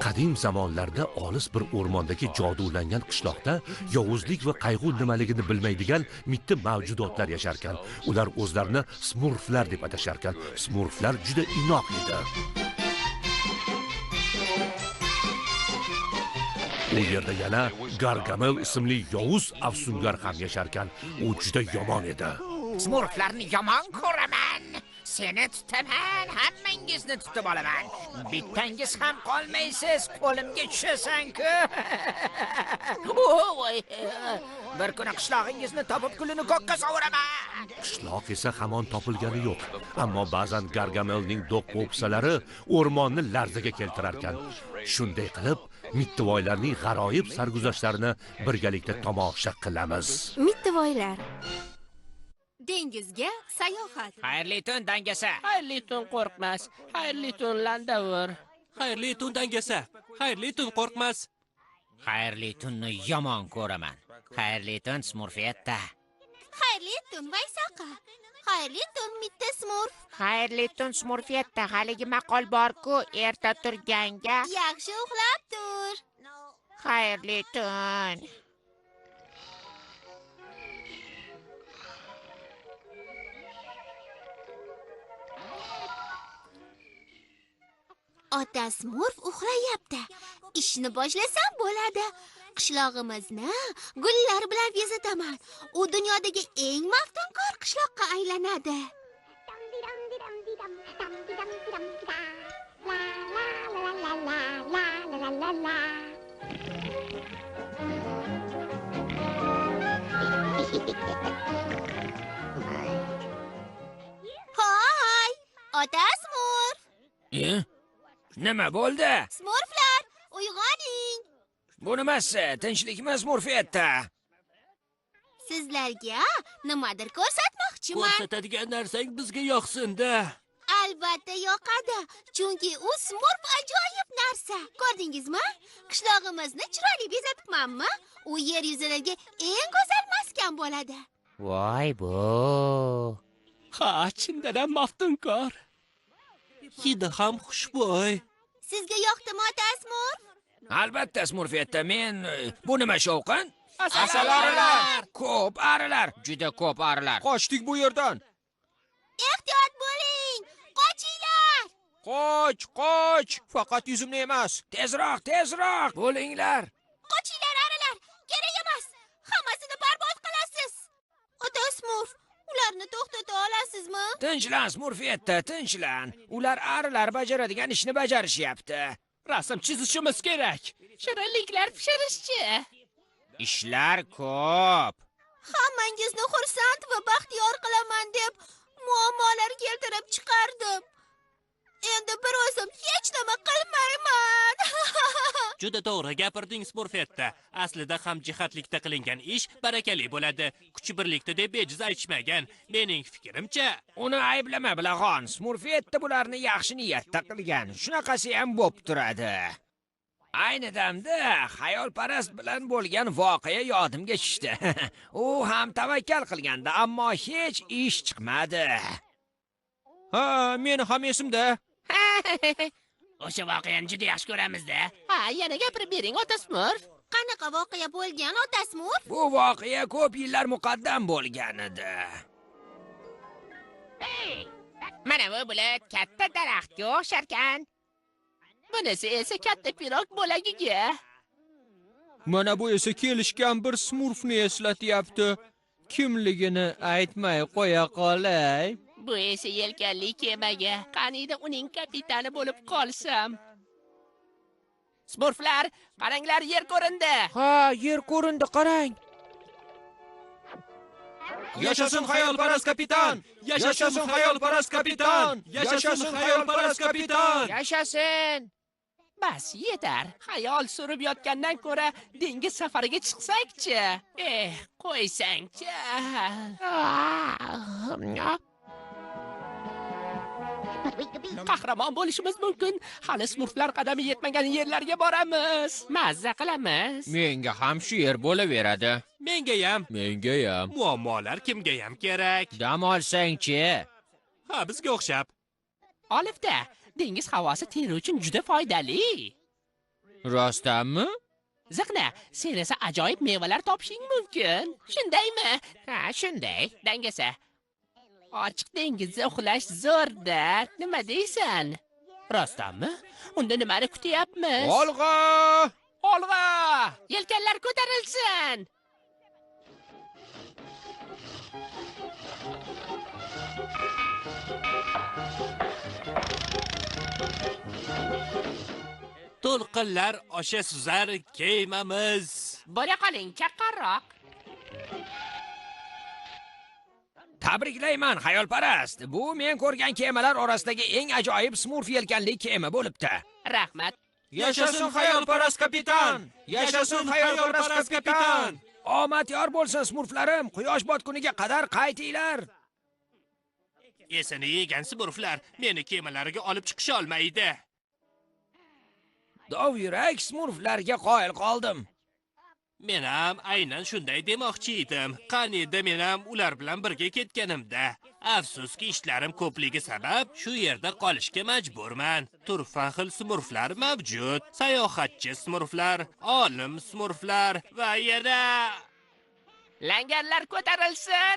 Qadim zamonlarda olis bir o'rmondagi jodulangan qishloqda yovuzlik va qayg'u nimaligini bilmaydigan mitti mavjudotlar yasharkan. Ular o'zlarini smurflar deb atasharkan. Smurflar juda inoq edi. U yerda yana Gargamel ismli yovuz afsungar ham yasharkan. U juda yomon edi. Smurflarni yomon ko'raman. Seni tutaman, hammangizni tutib olaman. Bittangiz ham qolmaysiz, qo'limga tushasan-ku. Bir kuni qishlog'ingizni topib kulini ko'kka sovuraman. Qishloq esa hamon topilgani yo'q. Ammo ba'zan Gargamelning do'q-po'pisalari o'rmonni larzaga keltirarkan. Shunday qilib, mittivoylarning g'aroyib sarguzashtlarini birgalikda tomosha qilamiz. Mittivoylar. Dengizga sayohat. Xayrli tun dangasa. Xayrli tun qo'rqmas. Xayrli tun landavur. Xayrli tun dangasa. Xayrli tun qo'rqmas. Xayrli tunni yomon ko'raman. Xayrli tun Smurfetta. Xayrli tun Vaysaqa. Xayrli tun mitti Smurf. Xayrli tun Smurfetta. Haligi maqol bor-ku, erta turganga Yaxshi uxlab tur. xayrli tun. Ota Smurf uxlayapti. Ishni boshlasam bo'ladi. Qishlog'imizni gullar bilan bezataman. U dunyodagi eng maftunkor qishloqqa aylanadi. Hoy, Ota Smurf. Nima bo'ldi? Smurflar, uyg'oning. Bu nimasi? Tinchlikmi Smurfetta? Sizlarga nimadir ko'rsatmoqchiman. Ko'rsatadigan narsang bizga yoqsin-da. Albatta yoqadi, chunki u Smurf ajoyib narsa. Ko'rdingizmi? Qishlog'imizni chiroyli bezatibmanmi? U yer yuzidagi eng go'zal maskan bo'ladi. Voy bu. Ha, chindan ham maftunkor. Hidi ham xushbo'y. Sizga yoqdimi, Ota Smurf? Albatta Smurfetta, men bu nima shovqin? Asalarilar. Ko'p arilar, juda ko'p arilar. Qochdik bu yerdan. Ehtiyot bo'ling! Qochinglar! Qoch. Faqat yuzimni emas. Tezroq bo'linglar. Qochinglar, arilar! Kerak emas. Hammasini barbod qilasiz. Ota Smurf, ularni to'xtata olasizmi? Tinchlan Smurfetta, tinchlan. Ular arilar bajaradigan ishni bajarishyapti. Rasm chizishimiz kerak. Shirinliklar pishirishchi. Ishlar ko'p. Hammangizni xursand va baxtiyor qilaman deb muammolar keltirib chiqardim. Endi bir o'zim hech nima qilmayman. Juda to'g'ri gapirding Smurfetta. Aslida ham jihatlikda qilingan ish barakali bo'ladi. Kuch birlikda deb bejiz aytishmagan. Mening fikrimcha, Uni ayblama bilag'on. Smurfetta bularni yaxshi niyatda qilgan. Shunaqasi ham bo'p turadi. Ayni damda xayolparast bilan bo'lgan voqea yodimga tushdi. U ham tavakkal qilganda, ammo hech ish chiqmadi. ha, meni ham esimda. O'sha voqeani juda yaxshi ko'ramiz-da. Ha, yana gapirib bering, Ota Smurf. Qanaqa voqea bo'lgan, Ota Smurf? Bu voqea ko'p yillar muqaddam bo'lgan edi. Mana bu bulut katta daraxtga o'xsharkan. Bunisi esa katta pirog bo'lagiga. Mana bu esa kelishgan bir Smurfni eslatyapti. Kimligini aytmay qo'ya qolay. Bu esa yelkanli kemaga. Qaniydi uning kapitani bo'lib qolsam. Smurflar, qaranglar, yer ko'rindi. Ha, yer ko'rindi, qarang. Yashasin xayolparast kapitan! Yashasin xayolparast kapitan! Yashasin xayolparast kapitan! Yashasin. Bas, yetar. Xayol surib yotgandan ko'ra dengiz safariga chiqsak-chi. Qo'ysang-chi. Qahramon bo'lishimiz mumkin. Hali Smurflar qadami yetmagan yerlarga boramiz. Mazza qilamiz. Menga ham shu yer bo'laveradi. Menga ham. Muammolar kimga ham kerak? Dam olsang-chi. Ha, bizga o'xshab. Olifta, dengiz havosi teri uchun juda foydali. Rostdanmi? Ziqna, sen esa ajoyib mevalar topishing mumkin. Shundaymi? Ha, shunday. Dangasa. Ochiq dengizda uxlash zo'rda. Nima deysan? Rostdanmi? Unda nimani kutyapmiz? Olg'a! Olg'a! Yelkanlar ko'tarilsin. To'lqinlar osha suzar kemamiz. Bo'la qoling, chaqqonroq. Tabriklayman, xayolparast. Bu men ko'rgan kemalar orasidagi eng ajoyib smurf yelkanli kema bo'libdi. Rahmat. Yashasin xayolparast kapitan! Yashasin xayolparast kapitan! Omad yor bo'lsin smurflarim. Quyosh botguniga qadar qaytinglar. Esini yegan smurflar meni kemalariga olib chiqisha olmaydi. Dovyurak smurflarga qoyil qoldim. Men ham aynan shunday demoqchi edim. Qani edi men ham ular bilan birga ketganimda. Afsuski ishlarim ko'pligi sabab shu yerda qolishga majburman. Turfa xil smurflar mavjud. Sayohatchi smurflar, olim smurflar va yana Langarlar ko'tarilsin.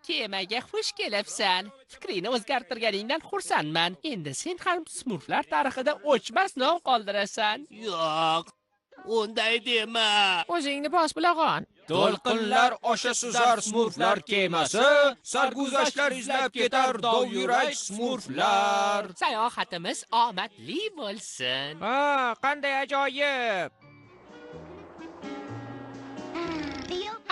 Kemaga xush kelibsan. Fikrini o'zgartirganingdan xursandman. Endi sen ham smurflar tarixida o'chmas nom qoldirasan. yo'q. Unday dema. O'zingni bos bilag'on. To'lqinlar osha suzar smurflar kemasi, sarguzashtlar izlab ketar dovyurak smurflar. Sayohatimiz omadli bo'lsin. Ha, qanday ajoyib.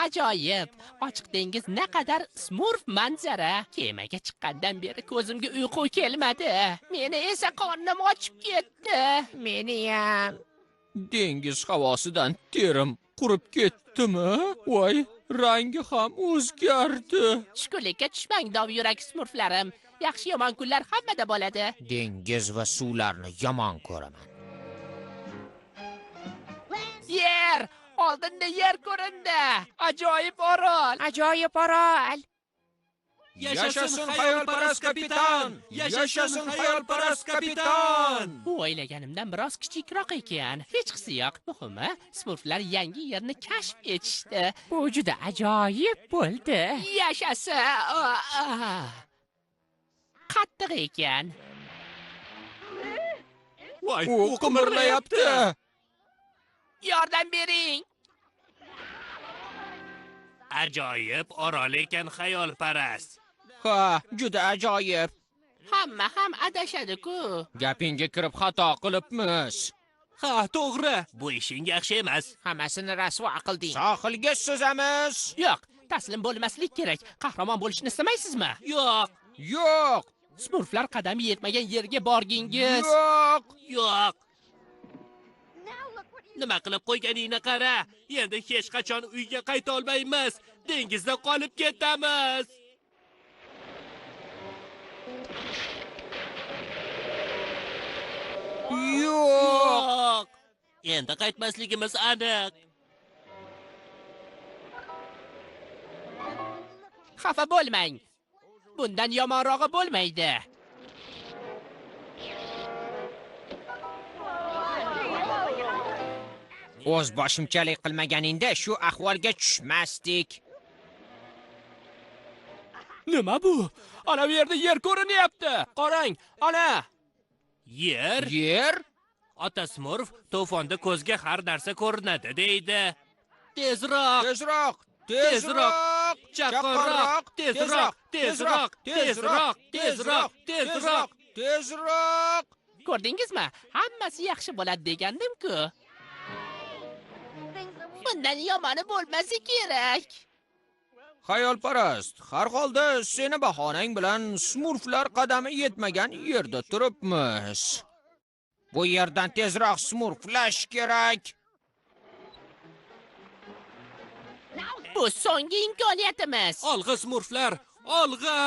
Ajoyib. Ochiq dengiz naqadar smurf manzara. Kemaga chiqqandan beri ko'zimga uyqu kelmadi. Meni esa qornim ochib ketdi. Meni ham. Dengiz havosidan terim qurib ketdimi? Voy, rangi ham o'zgardi. Tushkunlikka tushmang, dovyurak smurflarim. Yaxshi yomon kunlar hammada bo'ladi. Dengiz va suvlarni yomon ko'raman. Yer! Oldinda yer ko'rindi. Ajoyib orol. Ajoyib orol. Yashasin xayolparast kapitan! Yashasin xayolparast kapitan! Bu o'ylaganimdan biroz kichikroq ekan. Hech qisi yo'q. Muhimi, smurflar yangi yerni kashf etishdi. Bu juda ajoyib bo'ldi. Yashasa! Qattiq ekan. Voy, U qimirlayapti. Yordam bering. Ajoyib orol ekan xayolparast. Ha, juda ajoyib. Hamma ham adashadi-ku. Gapingga kirib xato qilibmiz. Ha, to'g'ri. Bu ishing yaxshi emas. Hammasini rasvo qilding. Sohilga suzamiz. Yo'q, taslim bo'lmaslik kerak. Qahramon bo'lishni istamaysizmi? Yo'q, Yo'q, Smurflar qadami yetmagan yerga borgingiz. yo'q. yo'q. Nima qilib qo'yganingni qara. Endi hech qachon uyga qayta olmaymiz. Dengizda qolib ketamiz. Yo'q. Endi qaytmasligimiz aniq. Xafa bo'lmang. Bundan yomonrog'i bo'lmaydi. O'z boshimchalik qilmaganingda shu ahvolga tushmasdik. Nima bu? Ana bu yerda yer ko'rinyapti. Qarang, ana. Yer? Yer? Ota Smurf to'fonda ko'zga har narsa ko'rinadi deydi. Tezroq, Tezroq, tezroq, chaqqonroq, tezroq, tezroq, tezroq, tezroq, tezroq. Tezroq. Ko'rdingizmi? Hammasi yaxshi bo'ladi degandim-ku. Bundan yomoni bo'lmasa kerak. Xayolparast, har holda seni bahonang bilan smurflar qadami yetmagan yerda turibmiz. Bu yerdan tezroq smurflash kerak. Bu so'nggi imkoniyatimiz. Olg'a Smurflar, olg'a!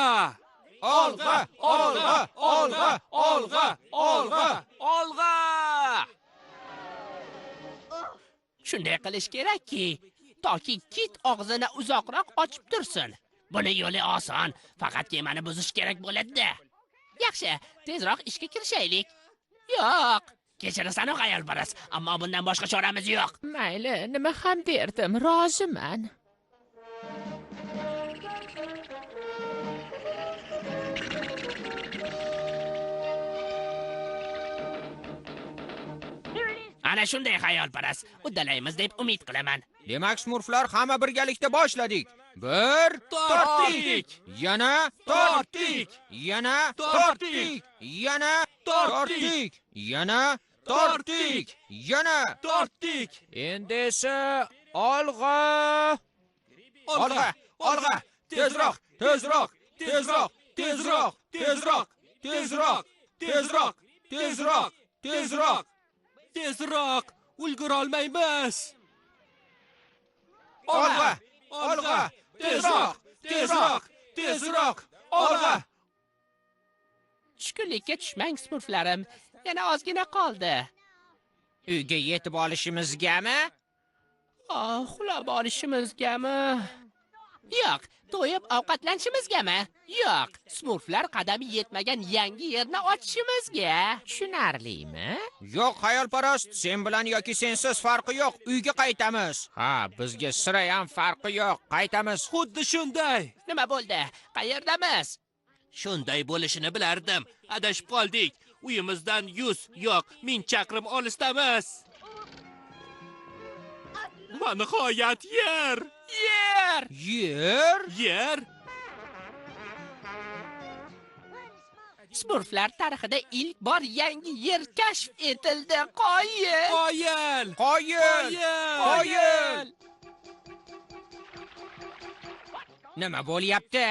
Olg'a, olg'a, olg'a, olg'a, olg'a, olg'a. Shunday qilish kerakki, toki kit og'zini uzoqroq ochib tursin. Buni yo'li oson, faqat kemani buzish kerak bo'ladi. Yaxshi, tezroq ishga kirishaylik. Yo'q, Kechirasan xayolparast, ammo bundan boshqa choramiz yo'q. Mayli, nima ham derdim, roziman. Ana shunday xayolparast, uddalaymiz deb umid qilaman. Demak, smurflar hamma birgalikda boshladik. Bir Tortdik! yana tortdik, yana tortdik, yana tortdik, yana tortdik, yana Tortdik! endi esa olg'a, olg'a, olg'a, tezroq, tezroq, tezroq, tezroq, tezroq, tezroq, tezroq, tezroq, tezroq. Tezroq! Ulgurolmaymiz! Olg'a, olg'a, tezroq, tezroq, tezroq, olg'a. Tushkunlikka tushmang, smurflarim. Yana ozgina qoldi. Uyga yetib olishimizgami? Uxlab olishimizgami? Yo'q, to'yib ovqatlanishimizgami? Yo'q, smurflar qadami yetmagan yangi yerni ochishimizga. Tushunarlimi? Yo'q, xayolparast, sen bilan yoki sensiz farqi yo'q. Uyga qaytamiz. Ha, bizga sira ham farqi yo'q. Qaytamiz. Xuddi shunday! Nima bo'ldi? Qayerdamiz? Shunday bo'lishini bilardim. Adashib qoldik. Uyimizdan 100 yo'q 1000 chaqirim olisdamiz. Va nihoyat yer! Yer! Yer? Yer! Smurflar tarixida ilk bor yangi yer kashf etildi. Qoyil! Qoyil! Qoyil! Qoyil! Nima bo'lyapti?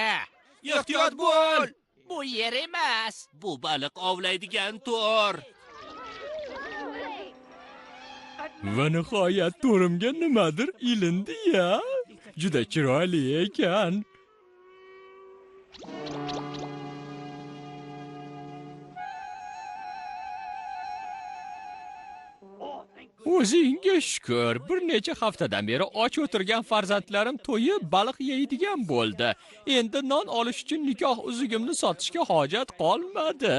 Ehtiyot bo'l! Bu yer emas. Bu baliq ovlaydigan to'r. Va nihoyat to'rimga nimadir ilindi-ya. Juda chiroyli ekan. O'zingga shukr, bir necha haftadan beri och o'tirgan farzandlarim to'yib baliq yeydigan bo'ldi. Endi non olish uchun nikoh uzugimni sotishga hojat qolmadi.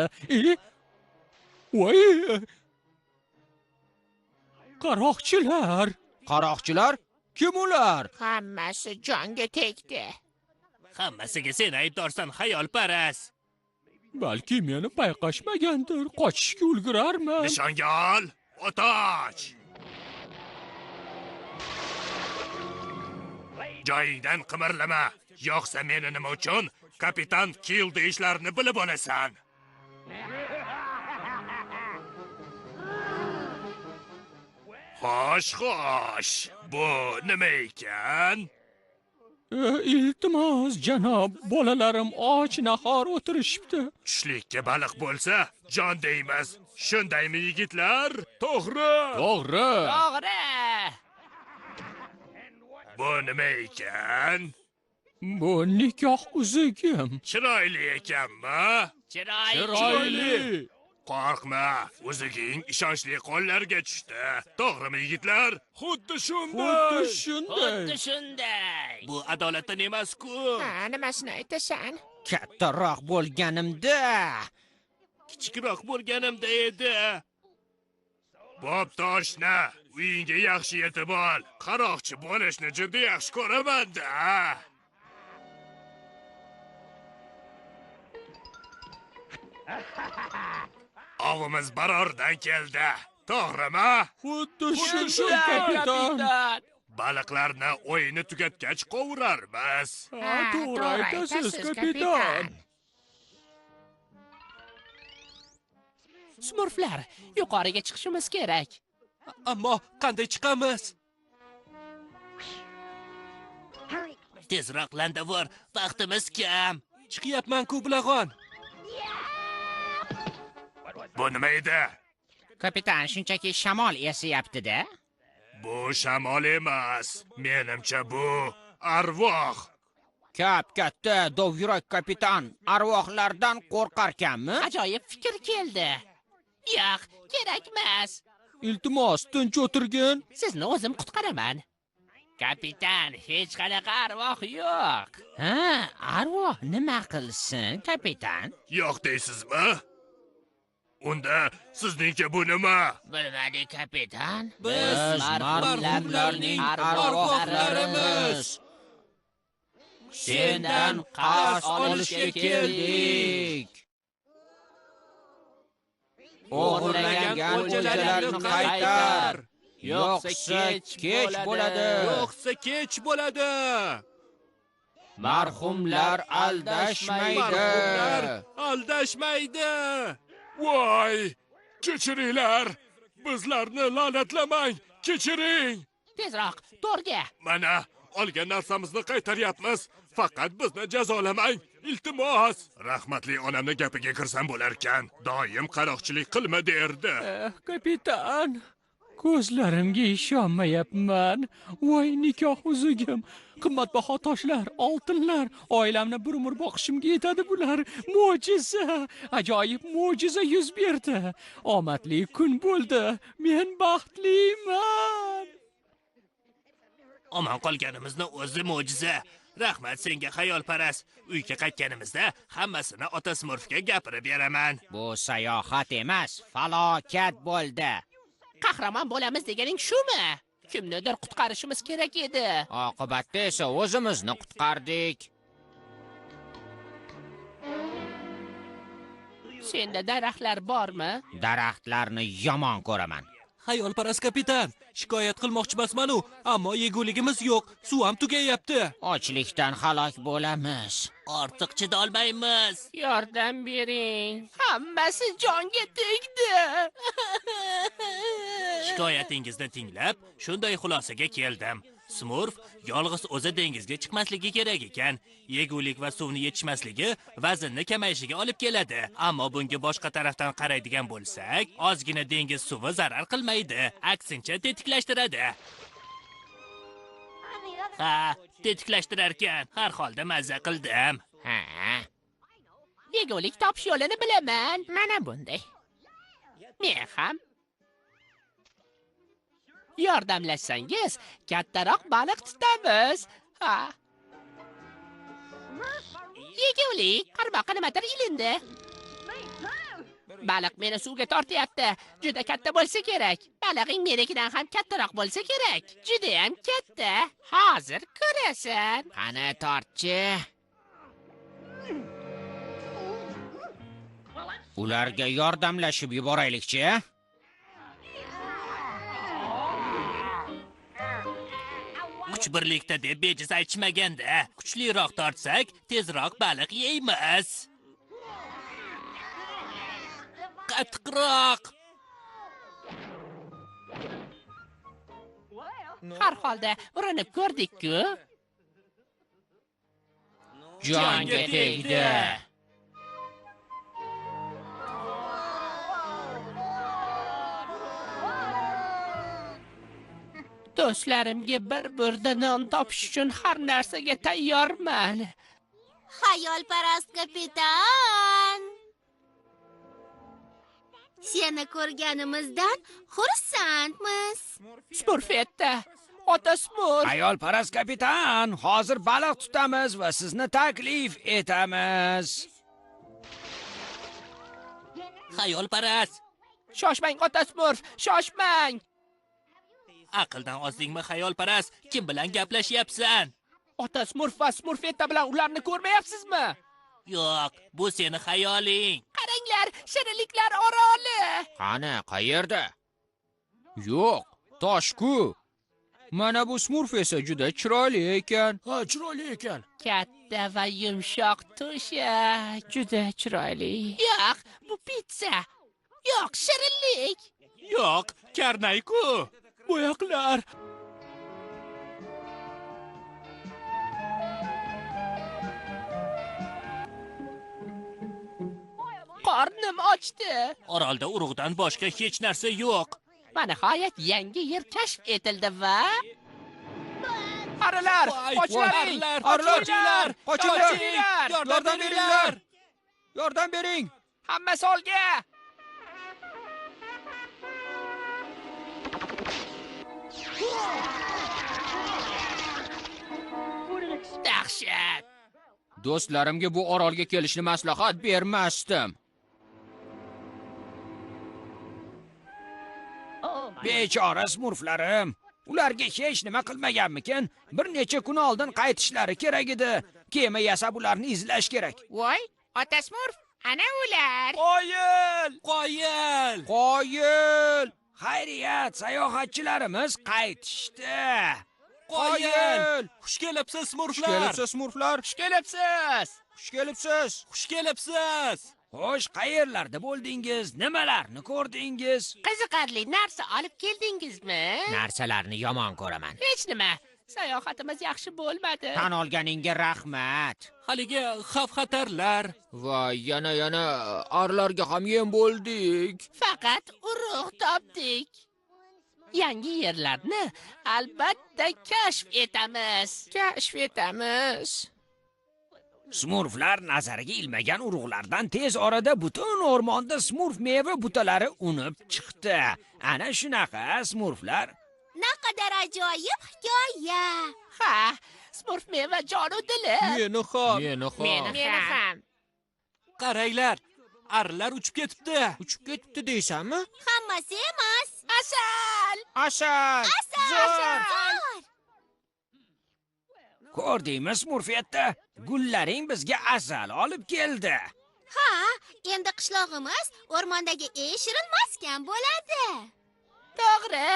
Voy! Qaroqchilar! Qaroqchilar? Kim ular? Hammasi jonga tegdi. Hammasiga sen aybdorsan xayolparast. Balki meni payqashmagandir, qochishga ulgurarman. Nishonga ol, otoch! Joyingdan qimirlama. Yo'qsa meni nima uchun kapitan Kill deyishlarini bilib olasan. Xo'sh, bu nima ekan? Iltimos, janob, bolalarim och nahor o'tirishibdi. Tushlikka baliq bo'lsa, jon deymiz. Shundaymi yigitlar? To'g'ri. To'g'ri. To'g'ri. Bu nima ekan? Bu nikoh uzugim. Chiroyli ekanmi? Chiroyli. Qo'rqma, uzuging ishonchli qo'llarga tushdi. To'g'rimi yigitlar? Xuddi shunday. Xuddi shunday. Bu adolatdan emas-ku. Nimasini aytasan? Kattaroq bo'lganimda. Kichikroq bo'lganimda edi. Bo'pti, oshna, uyingga yaxshi yetib ol. Qaroqchi bo'lishni juda yaxshi ko'raman-da. Ovimiz barordan keldi. To'g'rimi? Xuddi shunday, kapitan. Baliqlarni o'yini tugatgach qovurarmiz. To'g'ri aytasiz, kapitan. Smurflar, yuqoriga chiqishimiz kerak. Ammo qanday chiqamiz? Tezroq landavor, vaqtimiz kam. Chiqyapman-ku bilag'on. Bu nima edi? Kapitan, shunchaki shamol esayapti-da. Bu shamol emas. Menimcha bu arvoh. Katta dovyurak kapitan, arvohlardan qo'rqarkanmi? Ajoyib fikr keldi. Yo'q, kerak emas. Iltimos, tinch o'tirgin. Sizni o'zim qutqaraman. Kapitan, hech qanaqa arvoh yo'q. Arvoh nima qilsin, kapitan? Yo'q deysizmi? Unda sizningcha bu nima? Bilmadik, kapitan. Biz marhumlarning arvohlarimiz. Sendan qasd olishga keldik. O'g'irlagan o'ljalarni qaytar. Yo'qsa kech bo'ladi. Yo'qsa kech bo'ladi. Marhumlar aldashmaydi. Aldashmaydi. Voy! Kechiringlar. Bizlarni la'natlamang. Kechiring. Tezroq, to'rga. Mana olgan narsamizni qaytaryapmiz. Faqat bizni jazolamang. Iltimos. Rahmatli onamni gapiga kirsam bo'larkan. Doim qaroqchilik qilma derdi. Kapitan, ko'zlarimga ishonmayapman. Voy nikoh uzugim, qimmatbaho toshlar, oltinlar, oilamni bir umr boqishimga yetadi bular. Mo'jiza, ajoyib mo'jiza yuz berdi. Omadli kun bo'ldi. Men baxtliman. Omon qolganimizni o'zi mo'jiza. Rahmat senga xayolparast. Uyga qaytganimizda hammasini ota Smurfga gapirib beraman. Bu sayohat emas, falokat bo'ldi. Qahramon bo'lamiz deganing shumi? Kimnidir qutqarishimiz kerak edi. Oqibatda esa o'zimizni qutqardik. Senda daraxtlar bormi? Daraxtlarni yomon ko'raman. Xayolparast kapitan, shikoyat qilmoqchi emasman-u, ammo yeguligimiz yo'q. Suv ham tugayapti. Ochlikdan halok bo'lamiz. Ortiq chidolmaymiz. Yordam bering. Hammasi jonga tegdi. Shikoyatingizni tinglab, shunday xulosaga keldim. Smurf yolg'iz o'zi dengizga chiqmasligi kerak ekan. Yegulik va suvni yetishmasligi vaznni kamayishiga olib keladi. Ammo bunga boshqa tarafdan qaraydigan bo'lsak, ozgina dengiz suvi zarar qilmaydi, aksincha tetiklashtiradi. Ha, tetiklashtirar ekan. Har holda mazza qildim. Ha. Yegulik topish yo'lini bilaman. Mana bunday. Men ham yordamlashsangiz, kattaroq baliq tutamiz. Ha. Yegulik, qarmoqqa nimadir ilindi. Baliq meni suvga tortyapti. Juda katta bo'lsa kerak. Balig'ing menikidan ham kattaroq bo'lsa kerak. Juda ham katta. Hozir ko'rasan. Qani tortchi. Ularga yordamlashib yuboraylikchi. Kuch birlikda deb bejiz aytishmaganda, kuchliroq tortsak, tezroq baliq yeymiz. Qattiqroq. Har holda urinib ko'rdik-ku. Jonga tegdi. Do'stlarimga bir burda non topish uchun har narsaga tayyorman. Xayolparast kapitan. Seni ko'rganimizdan xursandmiz. Smurfetta, ota Smurf. Xayolparast kapitan, hozir baliq tutamiz va sizni taklif etamiz. Xayolparast. Shoshmang ota Smurf, shoshmang. Aqldan ozdingmi xayolparast? Kim bilan gaplashyapsan? Ota Smurf va Smurfetta bilan ularni ko'rmayapsizmi? Yo'q, bu seni xayoling. Qaranglar, shirinliklar oroli. Qani, qayerda? Yo'q, tosh-ku. Mana bu Smurf esa juda chiroyli ekan. Ha, chiroyli ekan. Katta va yumshoq to'sha, juda chiroyli. Yo'q, bu pitsa. Yo'q, shirinlik. Yo'q, karnay-ku. Bo'yoqlar. Qornim ochdi. Orolda urug'dan boshqa hech narsa yo'q. Va nihoyat yangi yer kashf etildi va Qarilar, qochilaring! Qochinglar! Qochinglar! Yordam beringlar! Yordam bering! Hamma solga! Dahshat! Do'stlarimga bu orolga kelishni maslahat bermasdim. Bechora smurflarim. Ularga hech nima qilmaganmikin? Bir necha kun oldin qaytishlari kerak edi. Kema yasab ularni izlash kerak. Voy, ota Smurf, ana ular. Qoyil! Xayriyat, sayohatchilarimiz qaytishdi. Qoyil! Xush kelibsiz, smurflar. Xush kelibsiz. Xo'sh, qayerlarda bo'ldingiz? Nimalarni ko'rdingiz? Qiziqarli narsa olib keldingizmi? Narsalarni yomon ko'raman. Hech nima. Sayohatimiz yaxshi bo'lmadi. Tan olganingga rahmat. Haligi xavf-xatarlar. Voy, yana arlarga ham yem bo'ldik. Faqat urug' topdik. Yangi yerlarni albatta kashf etamiz. Smurflar nazariga ilmagan urug'lardan tez orada butun o'rmonda smurf meva butalari unib chiqdi. Ana shunaqa smurflar. Naqadar ajoyib hikoya. Ha, Smurf meva jonu dili. Meni ham. Qaranglar, arlar uchib ketibdi. Uchib ketibdi deysanmi? Hammasi emas. Asal. Zo'r. Ko'rdingmi Smurfiyatda? Gullaring bizga asal olib keldi. Ha, endi qishlog'imiz o'rmondagi eng shirin maskan bo'ladi. To'g'ri,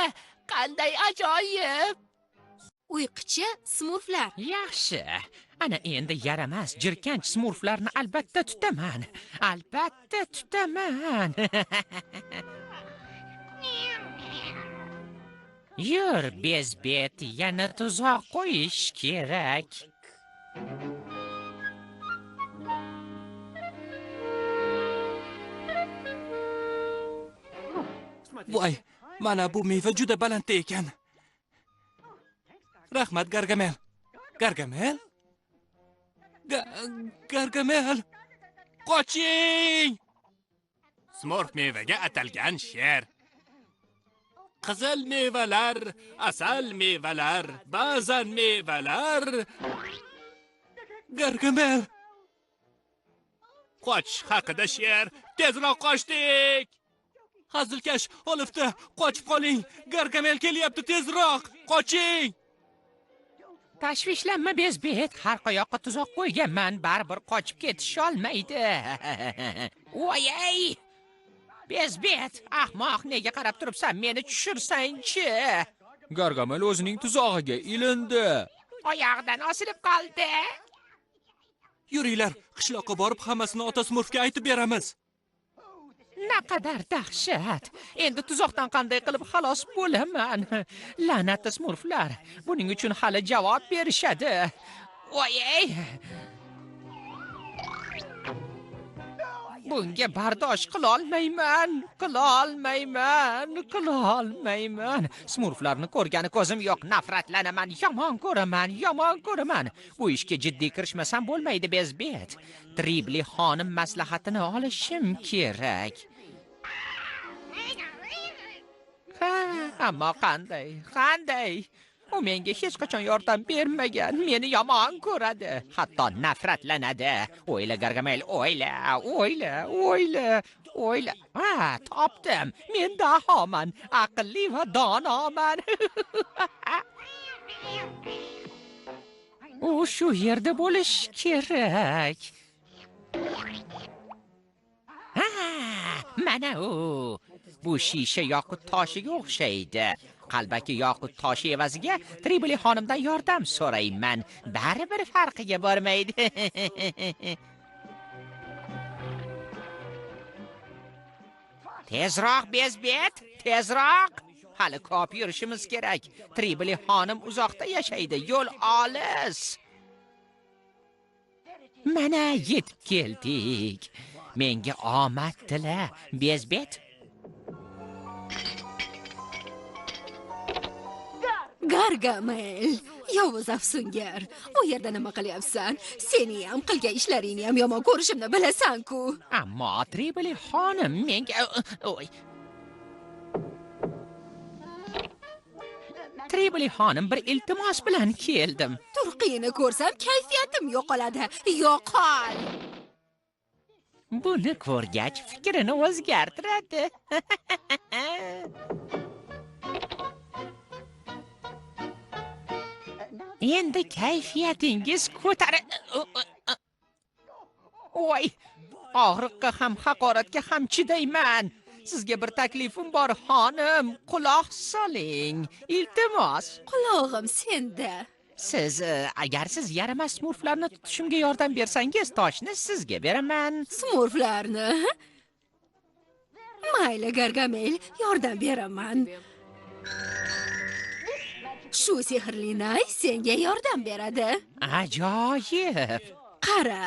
qanday ajoyib. Uyquchi smurflar. Yaxshi. Ana endi yaramas jirkanch smurflarni albatta tutaman. Yur, bezbet, yana tuzoq qo'yish kerak. Voy, mana bu meva juda balandda ekan. Rahmat, Gargamel. Gargamel. Qoching! Smurf mevaga atalgan she'r. Qizil mevalar, asal mevalar, ba'zan mevalar. Gargamel. Qochish haqida she'r. Tezroq qochdik. Hazilkash olibdi. Qochib qoling. Gargamel kelyapti, tezroq. Qoching. Tashvishlanma bezbet, har qayoqqa tuzoq qo'yganman, baribir qochib ketish olmaydi. Voy! Bezbet, ahmoq, nega qarab turibsan? Meni tushirsang-chi. Gargamel o'zining tuzog'iga ilindi. Oyog'idan osilib qoldi. Yuringlar, qishloqqa borib hammasini ota Smurfga aytib beramiz. Naqadar dahshat. Endi tuzoqdan qanday qilib xalos bo'laman? La'natli smurflar, buning uchun hali javob berishadi. Voy! Bunga bardosh qila olmayman. Smurflarni ko'rgani ko'zim yo'q, nafratlanaman, yomon ko'raman. Bu ishga jiddiy kirishmasam bo'lmaydi, bezbet. Tribli xonim maslahatini olishim kerak. Ha, ammo qanday? U menga hech qachon yordam bermagan, meni yomon ko'radi, hatto nafratlanadi. O'yla, Gargamel, o'yla. Ha, topdim. Men dahoman, aqlli va donoman. U shu yerda bo'lish kerak. Ha, mana u. Bu shisha yoqut toshiga o'xshaydi. Qalbaki yoqut toshi evaziga Tribli xonimdan yordam so'rayman. Baribir farqiga bormaydi. Tezroq, bezbet, tezroq. Hali ko'p yurishimiz kerak. Tribli xonim uzoqda yashaydi, yo'l olis. Mana yetib keldik. Menga omad tila, bezbet. Gargamel, yovuz afsungar, u yerda nima qilyapsan? Seni ham qilgan ishlaringni ham yomon ko'rishimni bilasan-ku. Ammo Tribli xonim menga Tribli xonim, bir iltimos bilan keldim. Turqiyni ko'rsam kayfiyatim yo'qoladi. Yo'qol. Buni ko'rgach fikrini o'zgartiradi. Endi kayfiyatingiz Voy, og'riqqa ham, haqoratga ham chidayman. Sizga bir taklifim bor, xonim. Quloq soling. Iltimos. Qulog'im senda. Siz agar siz yaramas smurflarni tutishimga yordam bersangiz, toshni sizga beraman. Smurflarni? Mayli, Gargamel, yordam beraman. Shu sehrli nay senga yordam beradi. Ajoyib. Qara.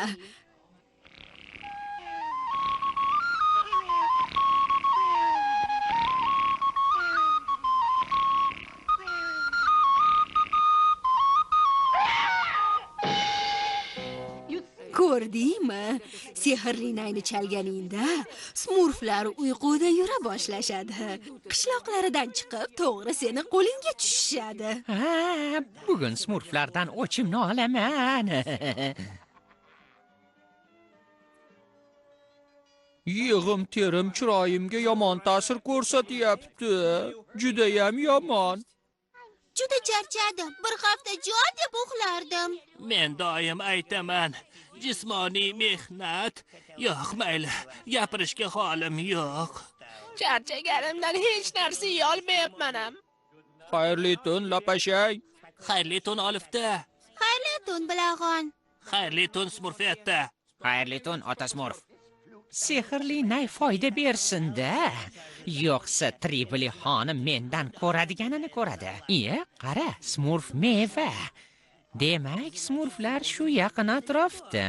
Ko'rdingmi? Sehrli nayni chalganingda smurflar uyquda yura boshlashadi. Qishloqlaridan chiqib, to'g'ri seni qo'lingga tushishadi. Ha, bugun smurflardan o'chimni olaman. Yig'im terim chiroyimga yomon ta'sir ko'rsatyapti. Judayam yomon. Juda charchadim. Bir hafta jon deb uxlardim. Men doim aytaman, jismoniy mehnat. Yo'q, mayli, gapirishga holim yo'q. Charchaganimdan hech narsa yeyolmayapman ham. Xayrli tun, lapashang. Xayrli tun Olifta. Xayrli tun, Bilag'on. Xayrli tun Smurfiyatda. Xayrli tun, ota Smurf. Sehrli nay foyda bersin-da. Yo'qsa Tripoli xonim mendan ko'radiganini ko'radi. Iye, qara, smurf meva. Demak, smurflar shu yaqin atrofda.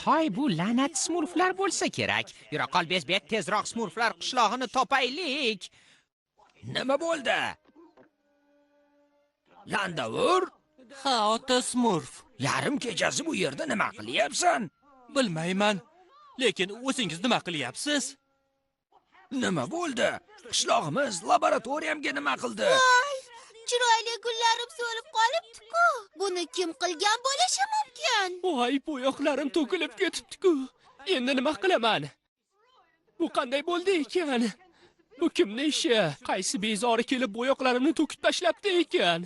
Hoy, bu la'nat smurflar bo'lsa kerak. Yura qol bezbet, tezroq smurflar qishlog'ini topaylik. Nima bo'ldi? Landavur? Ha, ota Smurf. Yarim kechasi bu yerda nima qilyapsan? Bilmayman, lekin o'zingiz nima qilyapsiz? Nima bo'ldi? Qishlog'imiz laboratoriyamga nima qildi? Voy, chiroyli gullarim so'lib qolibdi-ku. Buni kim qilgan bo'lishi mumkin? Voy, bo'yoqlarim to'kilib ketibdi-ku. Endi nima qilaman? Bu qanday bo'ldi ekan? Bu kimning ishi? Qaysi bezori kelib bo'yoqlarimni to'kib tashlabdi ekan?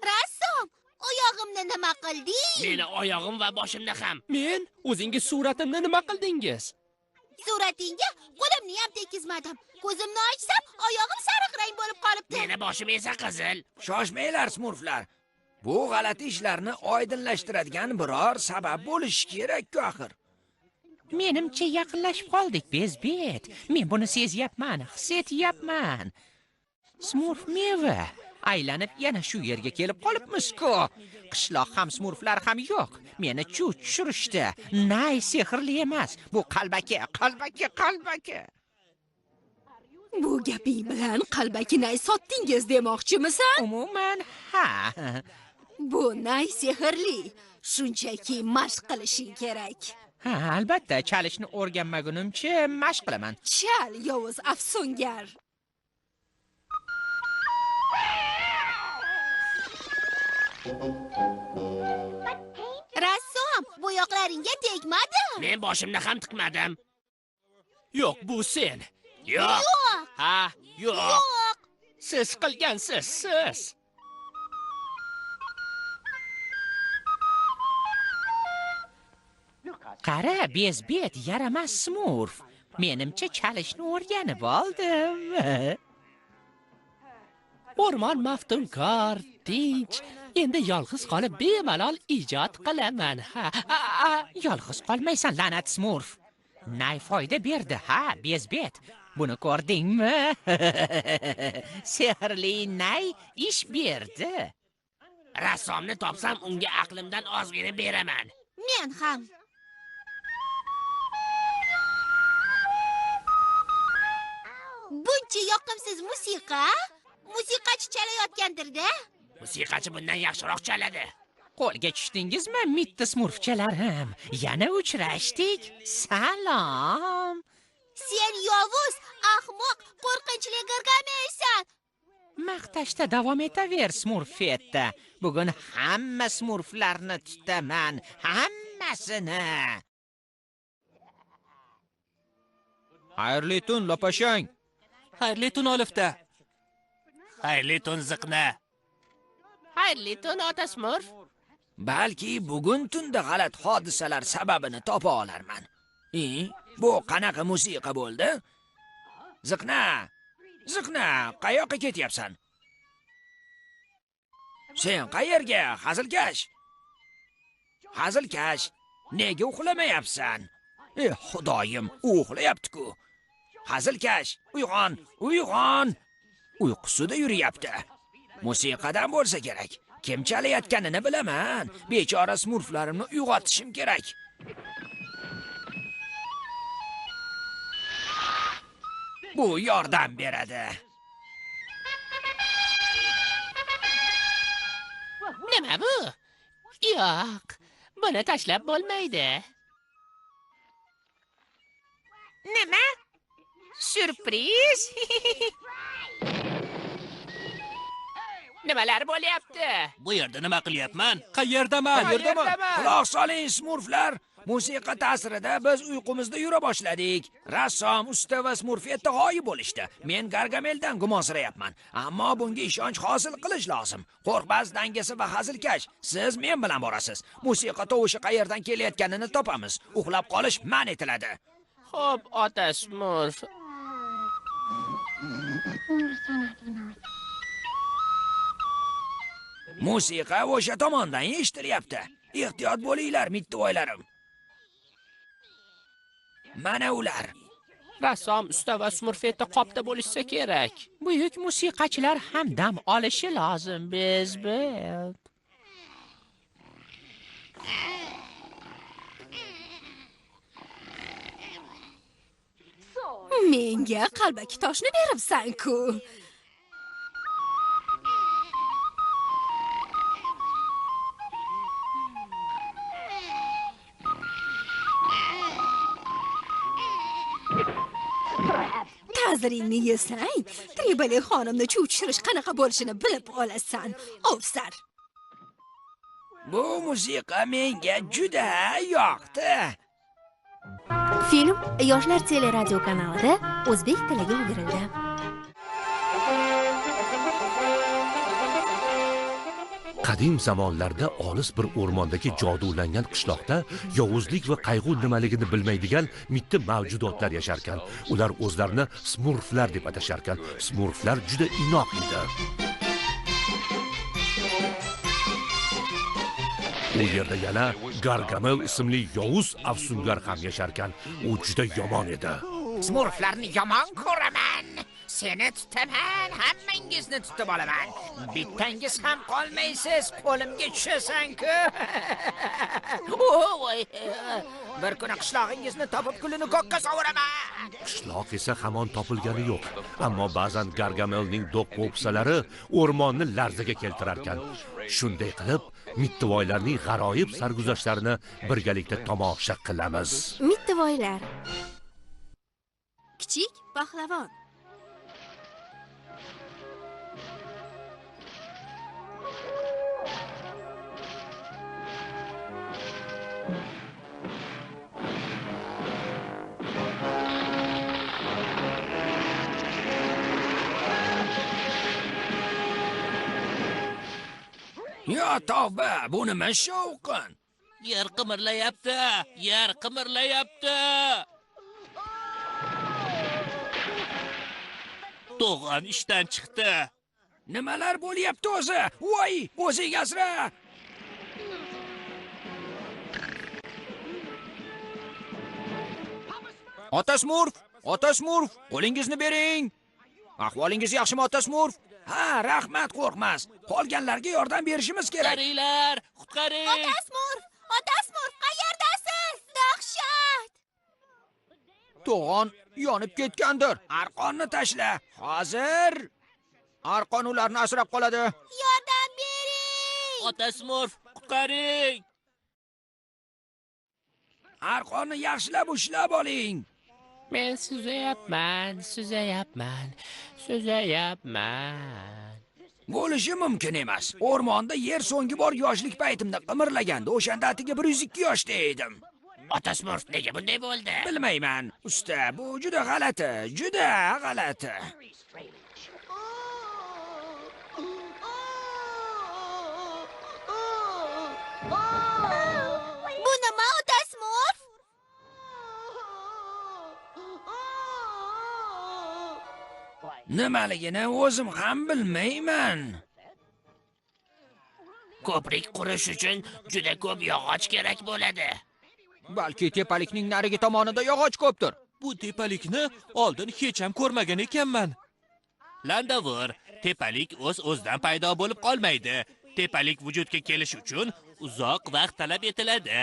Rassom, oyog'imni nima qilding? Meni oyog'im va boshimni ham. Men o'zingiz suratimni nima qildingiz? Suratingga qo'limni ham tekizmadim. Ko'zimni ochsam, oyog'im sariq rang bo'lib qolibdi. Meni boshim esa qizil. Shoshmanglar, smurflar. Bu g'alati ishlarni oydinlashtiradigan biror sabab bo'lishi kerak-ku axir. Menimcha yaqinlashib qoldik, bezbet. Men buni sezyapman, his etyapman. Smurf meva. Aylanib yana shu yerga kelib qolibmiz-ku. Qishloq ham smurflar ham yo'q. Meni chuv tushirishdi. Nay sehrli emas. Bu qalbaki. Bu gaping bilan qalbaki nay sotdingiz demoqchimisan? Umuman, ha. Bu nay sehrli. Shunchaki mashq qilishing kerak. Ha, albatta, chalishni o'rganmagunimcha mashq qilaman. Chal, yovuz afsungar. Rassom, bo'yoqlaringga tegmadi. Men boshimni ham tiqmadim. Yo'q, bu sen. Yo'q. Yo'q, Ha, yo'q. yo'q. Siz qilgansiz, siz. Qara, bezbet, yaramas smurf. Menimcha chalishni o'rganib oldim. O'rmon maftunkor, tinch. Endi yolg'iz qolib bemalol ijod qilaman. Ha, Yolg'iz qolmaysan, la'nat smurf. Nay foyda berdi, ha, bezbet. Buni ko'rdingmi? Sehrli nay ish berdi. Rassomni topsam, unga aqlimdan ozgina beraman. Men ham. Buncha yoqimsiz musiqa? musiqachi chalayotgandir-da. Musiqachi bundan yaxshiroq chaladi. Qo'lga tushdingizmi, mitti smurfchalarim? Yana uchrashdik. Salom. Sen yovuz, ahmoq, qo'rqinchli Gargamelsan. Maqtashda davom etaver, Smurfetta. Bugun hamma smurflarni tutaman, hammasini. Xayrli tun, Lopashang. Xayrli tun Olifta. Xayrli tun Ziqna. Xayrli tun, ota Smurf. Balki bugun tunda g'alati hodisalar sababini topa olarman. Bu qanaqa musiqa bo'ldi? Ziqna, qayoqqa ketyapsan? Sen qayerga, hazilkash? Hazilkash, nega uxlamayapsan? Xudoyim, u uxlayapti-ku. Hazilkash, uyg'on. Uyqusida yuryapti. Musiqadan bo'lsa kerak. Kim chalayotganini bilaman. Bechora smurflarimni uyg'otishim kerak. Bu yordam beradi. Nima bu? Yo'q, buni tashlab bo'lmaydi. Nima? Surpriz! Nimalar bo'lyapti? Bu yerda nima qilyapman? Qayerdaman? Quloq soling, smurflar. Musiqa ta'sirida biz uyqumizda yura boshladik. Rassom, usta va Smurfetta g'oyib bo'lishdi. Men Gargameldan gumonsirayapman, ammo bunga ishonch hosil qilish lozim. Qo'rqmas dangasi va hazilkash, siz men bilan borasiz. Musiqa tovushi qayerdan kelayotganini topamiz. Uxlab qolish man etiladi. Xo'p, ota Smurf. Musiqa o'sha tomondan eshitilyapti. Ehtiyot bo'linglar, mittivoylarim. Mana ular. Rassom, usta va Smurfetta qopda bo'lishsa kerak. Buyuk musiqachilar ham dam olishi lozim, bezbet. Menga qalbaki toshni beribsan-ku. Ta'ziringni yesang, Tribali xonimni chuv tushirish qanaqa bo'lishini bilib olasan. Ofsar. Bu musiqa menga juda yoqdi. Film Yoshlar teleradio kanalida o'zbek tiliga o'girildi. Qadim zamonlarda olis bir o'rmondagi jodulangan qishloqda yovuzlik va qayg'u nimaligini bilmaydigan mitti mavjudotlar yasharkan. Ular o'zlarini smurflar deb atasharkan. Smurflar juda inoq edi. U yerda yana Gargamel ismli yovuz afsungar ham yasharkan. U juda yomon edi. Smurflarni yomon ko'raman. Seni tutaman, hammangizni tutib olaman. Bittangiz ham qolmaysiz, qo'limga tushasan-ku. Bir kuni qishlog'ingizni topib kulini ko'kka sovuraman. Qishloq esa hamon topilgani yo'q. Ammo ba'zan Gargamelning do'q-po'pisalari o'rmonni larzaga keltirarkan. Shunday qilib, mittivoylarning g'aroyib sarguzashtlarini birgalikda tomosha qilamiz. Mittivoylar. Kichik pahlavon. Ya tavba, bu nima shovqin? Yer qimirlayapti. To'g'on ishdan chiqdi. Nimalar bo'lyapti o'zi? Voy, o'zing asra. Ota Smurf, qo'lingizni bering. Ahvolingiz yaxshimi, ota Smurf? Ha, rahmat, qo'rqmas. Qolganlarga yordam berishimiz kerak. Qutqaring! Ota Smurf, qayerdasiz? Dahshat! To'g'on yonib ketgandir. Arqonni tashla. Hozir. Arqon ularni asrab qoladi. Yordam bering! Ota Smurf, qutqaring! Arqonni yaxshilab ushlab oling. Men suzayapman. Bo'lishi mumkin emas. O'rmonda yer so'nggi bor yoshlik paytimda qimirlaganda o'shanda atiga 102 yoshda edim. Ota Smurf nega bunday bo'ldi? Bilmayman. Usta, bu juda g'alati. Bu nima, ota Smurf? Nimaligini o'zim ham bilmayman. Ko'prik qurish uchun juda ko'p yog'och kerak bo'ladi. Balki tepalikning narigi tomonida yog'och ko'pdir. Bu tepalikni oldin hech ham ko'rmagan ekanman. Landavur, tepalik o'z-o'zidan paydo bo'lib qolmaydi. Tepalik vujudga kelish uchun uzoq vaqt talab etiladi.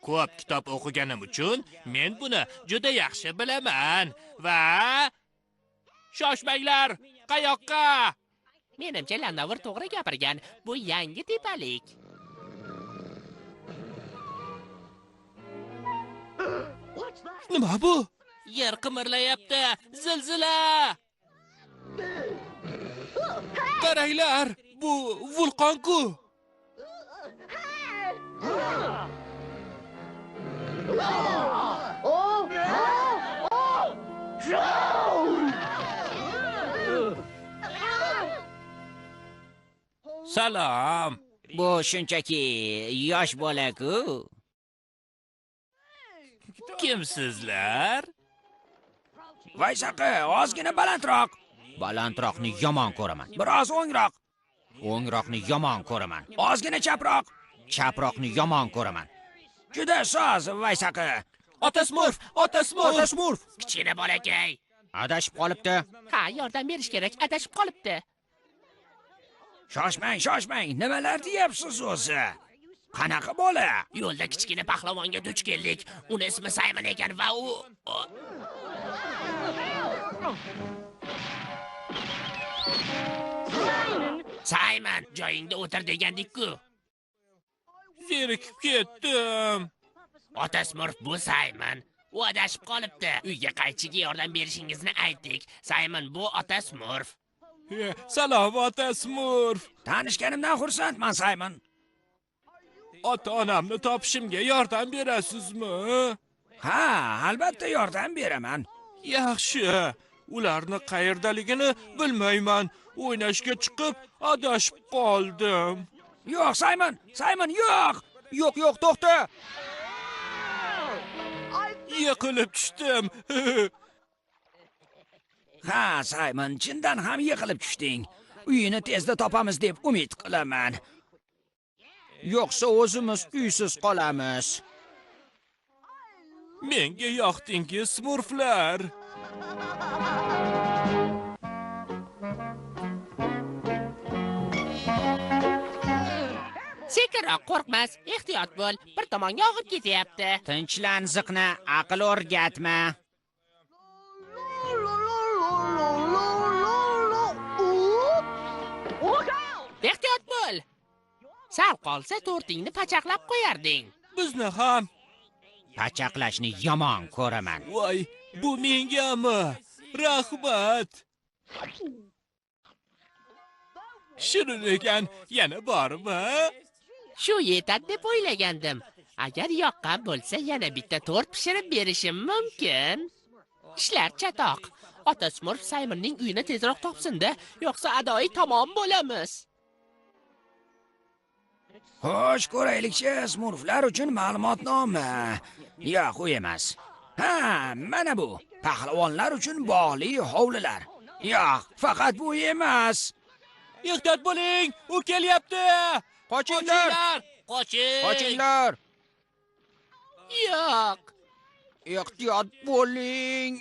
Ko'p kitob o'qiganim uchun men buni juda yaxshi bilaman. Va shoshmanglar, qayoqqa? Menimcha Landavur to'g'ri gapirgan. Bu yangi tepalik. Nima bu? Yer qimirlayapti. Zilzila! Qaranglar, bu vulqon-ku. Salom. Bu shunchaki yosh bola-ku. Kimsizlar? Vaysaqi, ozgina balandroq. Balandroqni yomon ko'raman. Biroz o'ngroq. O'ngroqni yomon ko'raman. Ozgina chaproq. Chaproqni yomon ko'raman. Juda soz, Vaysaqi. Ota Smurf! Kichkina bolakay. Adashib qolibdi. Ha, yordam berish kerak. Adashib qolibdi. Shoshmang. Nimalar deyapsiz o'zi? Qanaqa bola? Yo'lda kichkina pahlavonga duch keldik. Uni ismi Saymon ekan va u Saymon, joyingda o'tir degandik-ku. Zerikib ketdim. Ota Smurf, bu Saymon. U adashib qolibdi. Uyga qaytishiga yordam berishingizni aytdik. Saymon, bu Ota Smurf. Salom, Ota Smurf. Tanishganimdan xursandman, Saymon. Ota-onamni topishimga yordam berasizmi? Ha, albatta yordam beraman. Yaxshi. Ularni qayerdaligini bilmayman. O'ynashga chiqib adashib qoldim. Yo'q, Saymon, yo'q. Yo'q, to'xta. Yiqilib tushdim. Ha, Saymon, chindan ham yiqilib tushding. Uyini tezda topamiz deb umid qilaman. Yo'qsa o'zimiz uysiz qolamiz. Menga yoqdingiz, Smurflar. Sekinroq, qo'rqmas, ehtiyot bo'l. Bir tomonga og'ib ketyapti. Tinchlan, ziqna, aql o'rgatma. Ehtiyot bo'l. Sal qolsa to'rtingni pachaqlab qo'yarding. Bizni ham. Pachaqlashni yomon ko'raman. Voy, bu mengami? Rahmat. Shirin ekan, yana bormi? Shu yetadi deb o'ylagandim. Agar yoqqan bo'lsa, yana bitta to'rt pishirib berishim mumkin. Ishlar chatoq. Ota Smurf Saymonning uyini tezroq topsin-da, yo'qsa adoyi tamom bo'lamiz. Xo'sh, ko'raylikchi, Smurflar uchun ma'lumotnoma. Yo'q, u emas. Ha, mana bu. Pahlavonlar uchun bog'li hovlilar. Yo'q, faqat bu emas. Ehtiyot bo'ling, u kelyapti. Qochinglar. Qochinglar. Yo'q. Ehtiyot bo'ling.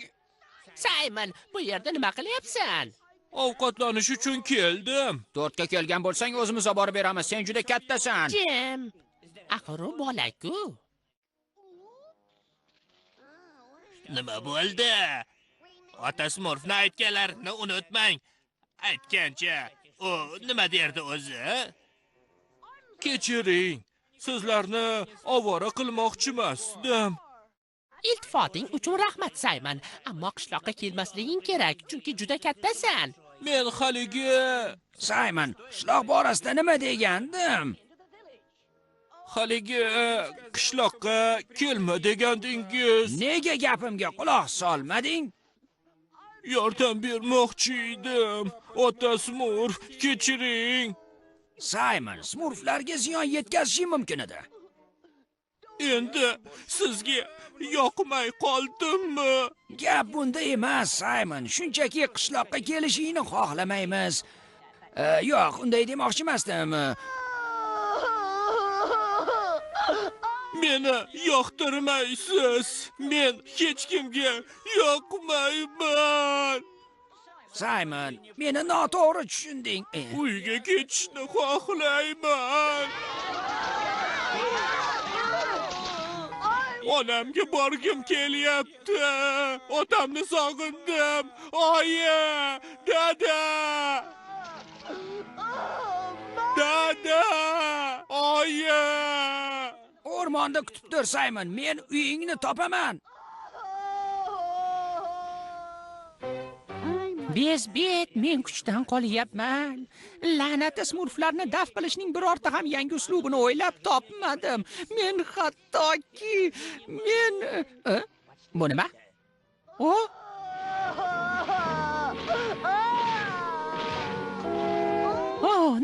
Saymon, bu yerda nima qilyapsan? Ovqatlanish uchun keldim. To'rtga kelgan bo'lsang, o'zimiz olib borib beramiz. Sen juda kattasan. Jim. Axir u bola-ku. Nima bo'ldi? Ota Smurfni aytganlarini unutmang. Aytgancha, u nima derdi o'zi? Kechiring. Sizlarni ovora qilmoqchi emasdim. Iltifoting uchun rahmat Saymon, ammo qishloqqa kelmasliging kerak, chunki juda kattasan. Men haligi Saymon, qishloq borasida nima degandim? qishloqqa kelma degandingiz. Nega gapimga quloq solmading? Yordam bermoqchi edim. Ota Smurf, kechiring. Saymon, smurflarga ziyon yetkazishi mumkin edi. Endi sizga yoqmay qoldimmi? Gap bunda emas, Saymon. Shunchaki qishloqqa kelishingni xohlamaymiz. Yo'q, unday demoqchi emasdim. Meni yoqtirmaysiz. Men hech kimga yoqmayman. Saymon, meni noto'g'ri tushunding. Uyga ketishni xohlayman. Onamga borgim kelyapti. Otamni sog'indim. Oyi, dada. Dada, oyi. O'rmonda kutib tur, Saymon. Men uyingni topaman. Bezbet, men kuchdan qolyapman. La'nati smurflarni daf qilishning birorta ham yangi uslubini o'ylab topmadim. Men hattoki bu nima?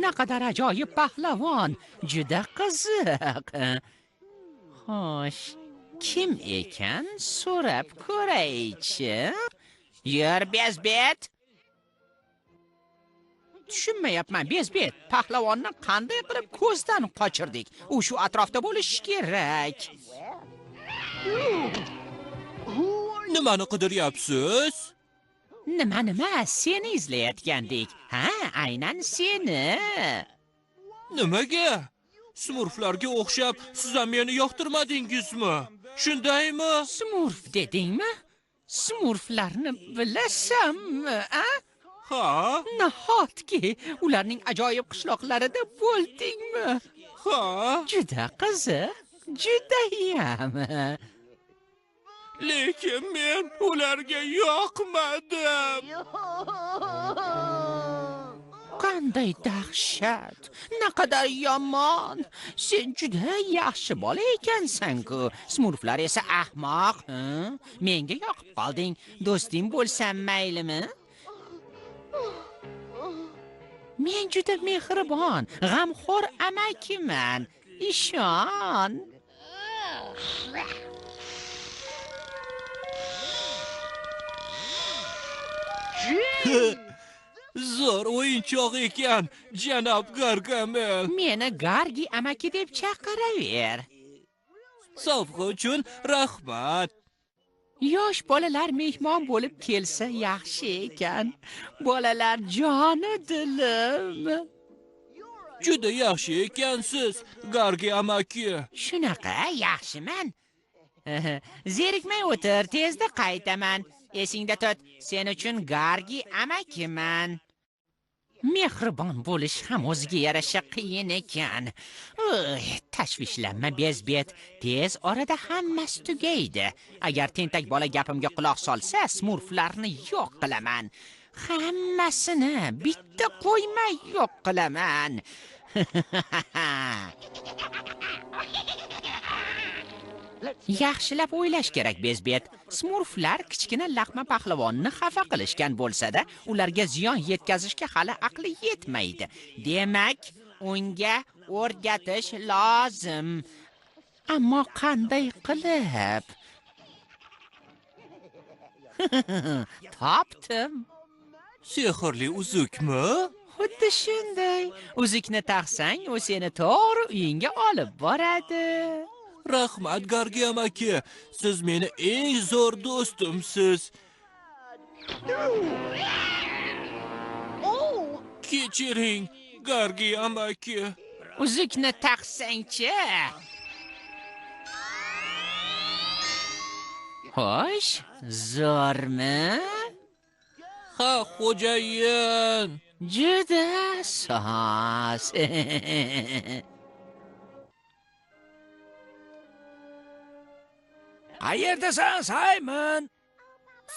Naqadar ajoyib pahlavon. Juda qiziq. Xo'sh, kim ekan? So'rab ko'raychi. Yur, Bezbet. Tushunmayapman, Bezbet. Pahlavonni qanday qilib ko'zdan qochirdik? U shu atrofda bo'lishi kerak. Nimani qidiryapsiz? Nima, seni izlayotgandik. Ha, aynan seni. Nimaga? Smurflarga o'xshab siz ham meni yoqtirmadingizmi? Shundaymi? Smurf dedingmi? Smurflarni bilasanmi, a? Ha? Nahotki ularning ajoyib qishloqlarida bo'ldingmi? Ha? Juda qiziq, judayam. Lekin men ularga yoqmadim. Qanday dahshat, naqadar yomon. Sen juda yaxshi bola ekansan-ku. Smurflar esa ahmoq. Menga yoqib qolding. Do'sting bo'lsam maylimi? Men juda mehribon, g'amxo'r amakiman. Ishon. Zo'r o'yinchoq ekan, janob Gargamel. Meni Gargi amaki deb chaqiraver. Sovg'a uchun rahmat. Yosh bolalar mehmon bo'lib kelsa yaxshi ekan. Bolalar joni dilim. Juda yaxshi ekansiz, Gargi amaki. Shunaqa yaxshiman. Zerikmay o'tir, tezda qaytaman. Esingda tut, sen uchun Gargi amakiman. Mehribon bo'lish ham o'ziga yarasha qiyin ekan. Tashvishlanma, Bezbet. Tez orada hammasi tugaydi. Agar tentak bola gapimga quloq solsa, smurflarni yo'q qilaman. Hammasini bitta qo'ymay yo'q qilaman. Yaxshilab o'ylash kerak, Bezbet. Smurflar kichkina laqma pahlavonni xafa qilishgan bo'lsa-da, ularga ziyon yetkazishga hali aqli yetmaydi. Demak, unga o'rgatish lozim. Ammo qanday qilib? Topdim. Sehrli uzukmi? Xuddi shunday. Uzukni taqsang, u seni to'g'ri uyingga olib boradi. Rahmat, Gargi amaki. Siz meni eng zo'r do'stimsiz. Kechiring, Gargi amaki. Uzukni taqsang-chi. Xo'sh, zo'rmi? Ha, xo'jayin. Juda soz. Qayerdasan, Saymon?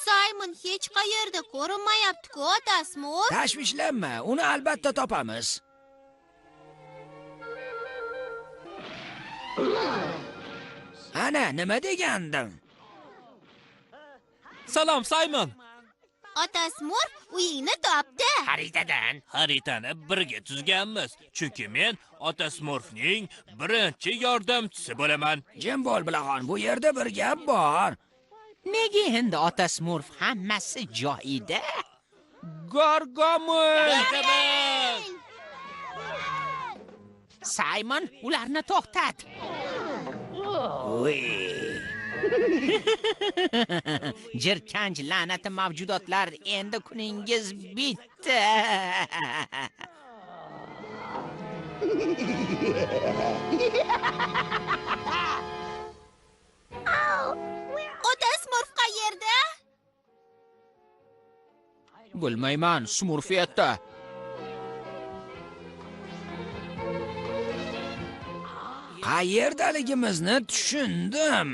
Saymon hech qayerda ko'rinmayapti-ku, otasmur. Tashvishlanma, uni albatta topamiz. Ana, nima degandim? Salom, Saymon. Otasmur uyingni topdi. Xaritani birga tuzganmiz. Chunki men ota Smurfning birinchi yordamchisi bo'laman. Jim bo'l, bilag'on, bu yerda bir gap bor. Nega endi ota Smurf hammasi joyida? Gargamel! Saymon, ularni to'xtat. Jirkanch la'nati mavjudotlar, endi kuningiz bitdi. Otasmur qayerda? Bilmayman, Smurfiyatda. Qayerdaligimizni tushundim.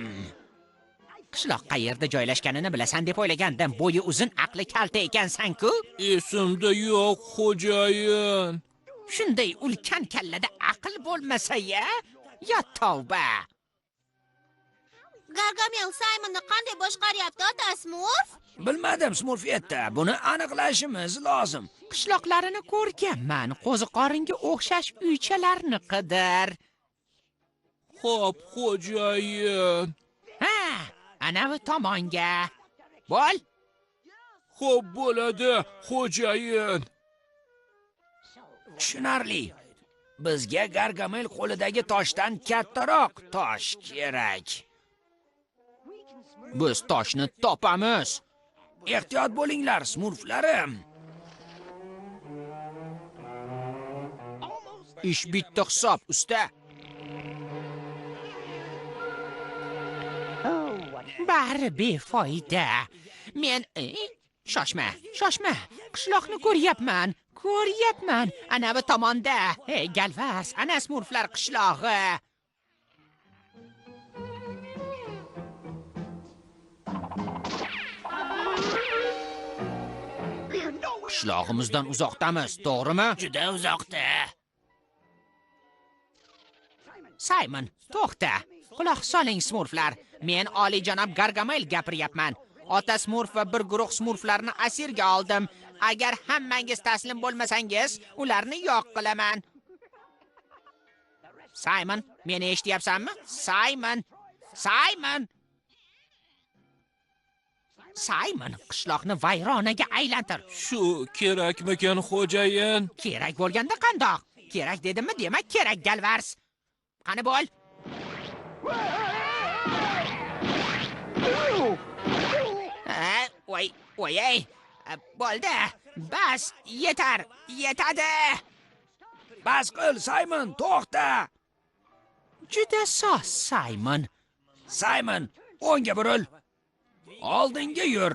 Qishloq qayerda joylashganini bilasan deb o'ylagandim. Bo'yi uzun, aqli kalta ekansan-ku. Esimda yo'q, xo'jayin. Shunday ulkan kallada aql bo'lmasa-ya? Ya tavba. Gargamel Saymonni qanday boshqaryapti, otasmur? Bilmadim, Smurfiyatda. Buni aniqlashimiz lozim. Qishloqlarini ko'rganman. Qo'ziqoringa o'xshash uychalarni qidir. Xo'p, xo'jayin. Ha, anavi tomonga. Bo'l. Xo'p bo'ladi, xo'jayin. Tushunarli. Bizga Gargamel qo'lidagi toshdan kattaroq tosh kerak. Biz toshni topamiz. Ehtiyot bo'linglar, Smurflarim. Ish bitdi hisob, usta. Bari befoyda. Men shoshma. Qishloqni ko'ryapman. Anavi tomonda. Hey, Galvars, ana Smurflar qishlog'i. Qishlog'imizdan uzoqdamiz, to'g'rimi? Juda uzoqda. Saymon, to'xta. Quloq soling, Smurflar. Men oliyjanob Gargamel gapiryapman. Ota Smurf va bir guruh Smurflarni asirga oldim. Agar hammangiz taslim bo'lmasangiz, ularni yo'q qilaman. Saymon, meni eshityapsanmi? Saymon, qishloqni vayronaga aylantir. Shu kerakmikan, xo'jayin? Kerak bo'lganda qandoq? Kerak dedimmi, demak kerak, Galvars. Qani bo'l. Voy. Bo'ldi. Bas, yetadi. Bas qil, Saymon, to'xta. Juda soz, Saymon. Saymon, o'ngga buril. Oldinga yur.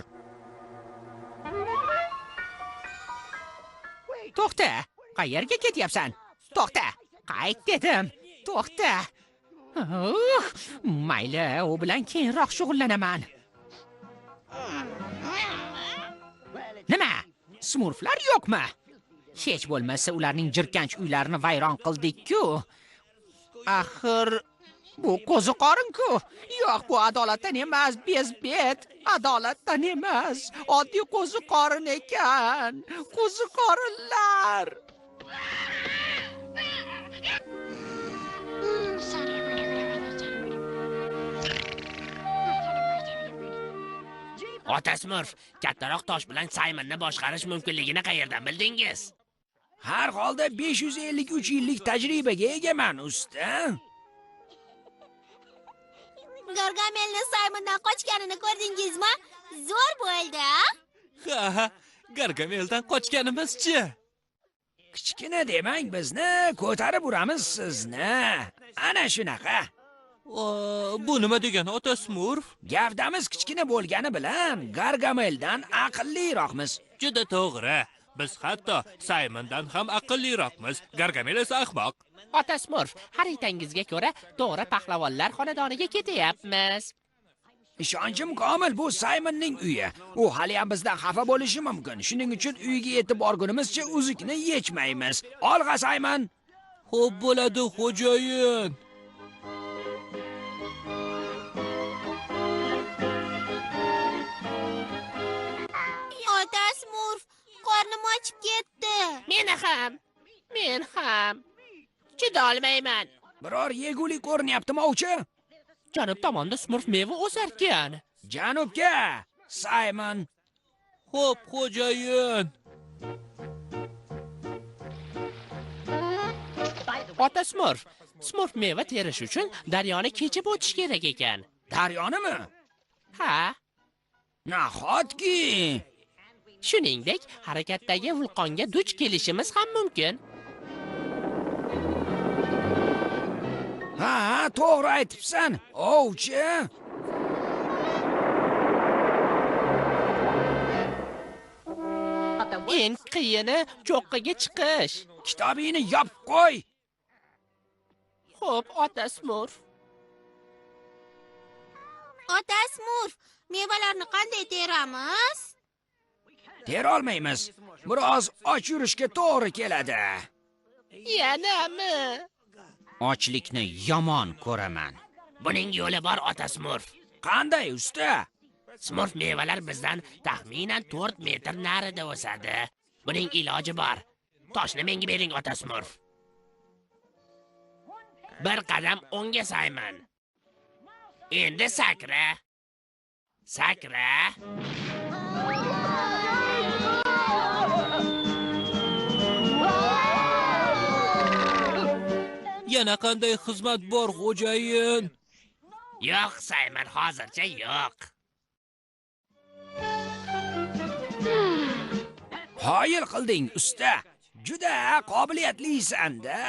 To'xta. Qayerga ketyapsan? To'xta. Qayt dedim. To'xta. Mayli, u bilan keyinroq shug'ullanaman. Nima? Smurflar yo'qmi? Hech bo'lmasa ularning jirkanch uylarini vayron qildik-ku. Axir bu qo'ziqorin-ku. Yo'q, bu adolatdan emas, bezbet. Adolatdan emas, oddiy qo'ziqorin ekan. Qo'ziqorinlar. Ota Smurf, kattaroq tosh bilan Saymonni boshqarish mumkinligini qayerdan bildingiz? Har holda 553 yillik tajribaga egaman, usta. Gargamelni Saymondan qochganini ko'rdingizmi? Zo'r bo'ldi. Ha, Gargameldan qochganimiz-chi? Kichkina demang, bizni ko'tarib uramiz sizni. Ana shunaqa. Bu nima degani ota Smurf? Gavdamiz kichkina bo'lgani bilan Gargameldan aqlliroqmiz. Juda to'g'ri. Biz hatto Saymondan ham aqlliroqmiz. Gargamel esa ahmoq. Ota Smurf, xaritangizga ko'ra to'g'ri pahlavonlar xonadoniga ketyapmiz. Ishonchim komil, bu Saymonning uyi. U hali ham bizdan xafa bo'lishi mumkin. Shuning uchun uyiga yetib borgunimizcha uzukni yechmaymiz. Olg'a Saymon. Xo'p bo'ladi, xo'jayin. Ota Smurf, qornim ochib ketdi. Men ham. Chidolmayman. Biror yegulik ko'rinyaptimi, ovchi? Janub tomonda Smurf meva o'sarkan. Janubga, Saymon. Xo'p, xo'jayin. Ota Smurf, Smurf meva terish uchun daryoni kechib o'tish kerak ekan. Daryonimi? Ha, Nahotki. shuningdek, harakatdagi vulqonga duch kelishimiz ham mumkin. Ha, to'g'ri aytibsan, ovchi. Eng qiyini cho'qqiga chiqish. Kitobingni yopib qo'y. Xo'p, ota Smurf. Ota Smurf, mevalarni qanday teramiz? Tera olmaymiz. Biroz och yurishga to'g'ri keladi. Yanami? Ochlikni yomon ko'raman. Buning yo'li bor, ota Smurf. Qanday, usta? Smurf mevalar bizdan taxminan 4 metr narida o'sadi. Buning iloji bor. Toshni menga bering, ota Smurf. Bir qadam o'ngga Saymon. Endi sakra. Sakra. Yana qanday xizmat bor, xo'jayin? Yo'q, Saymon, hozircha yo'q. Qoyil qilding, usta. Juda qobiliyatlisan-da.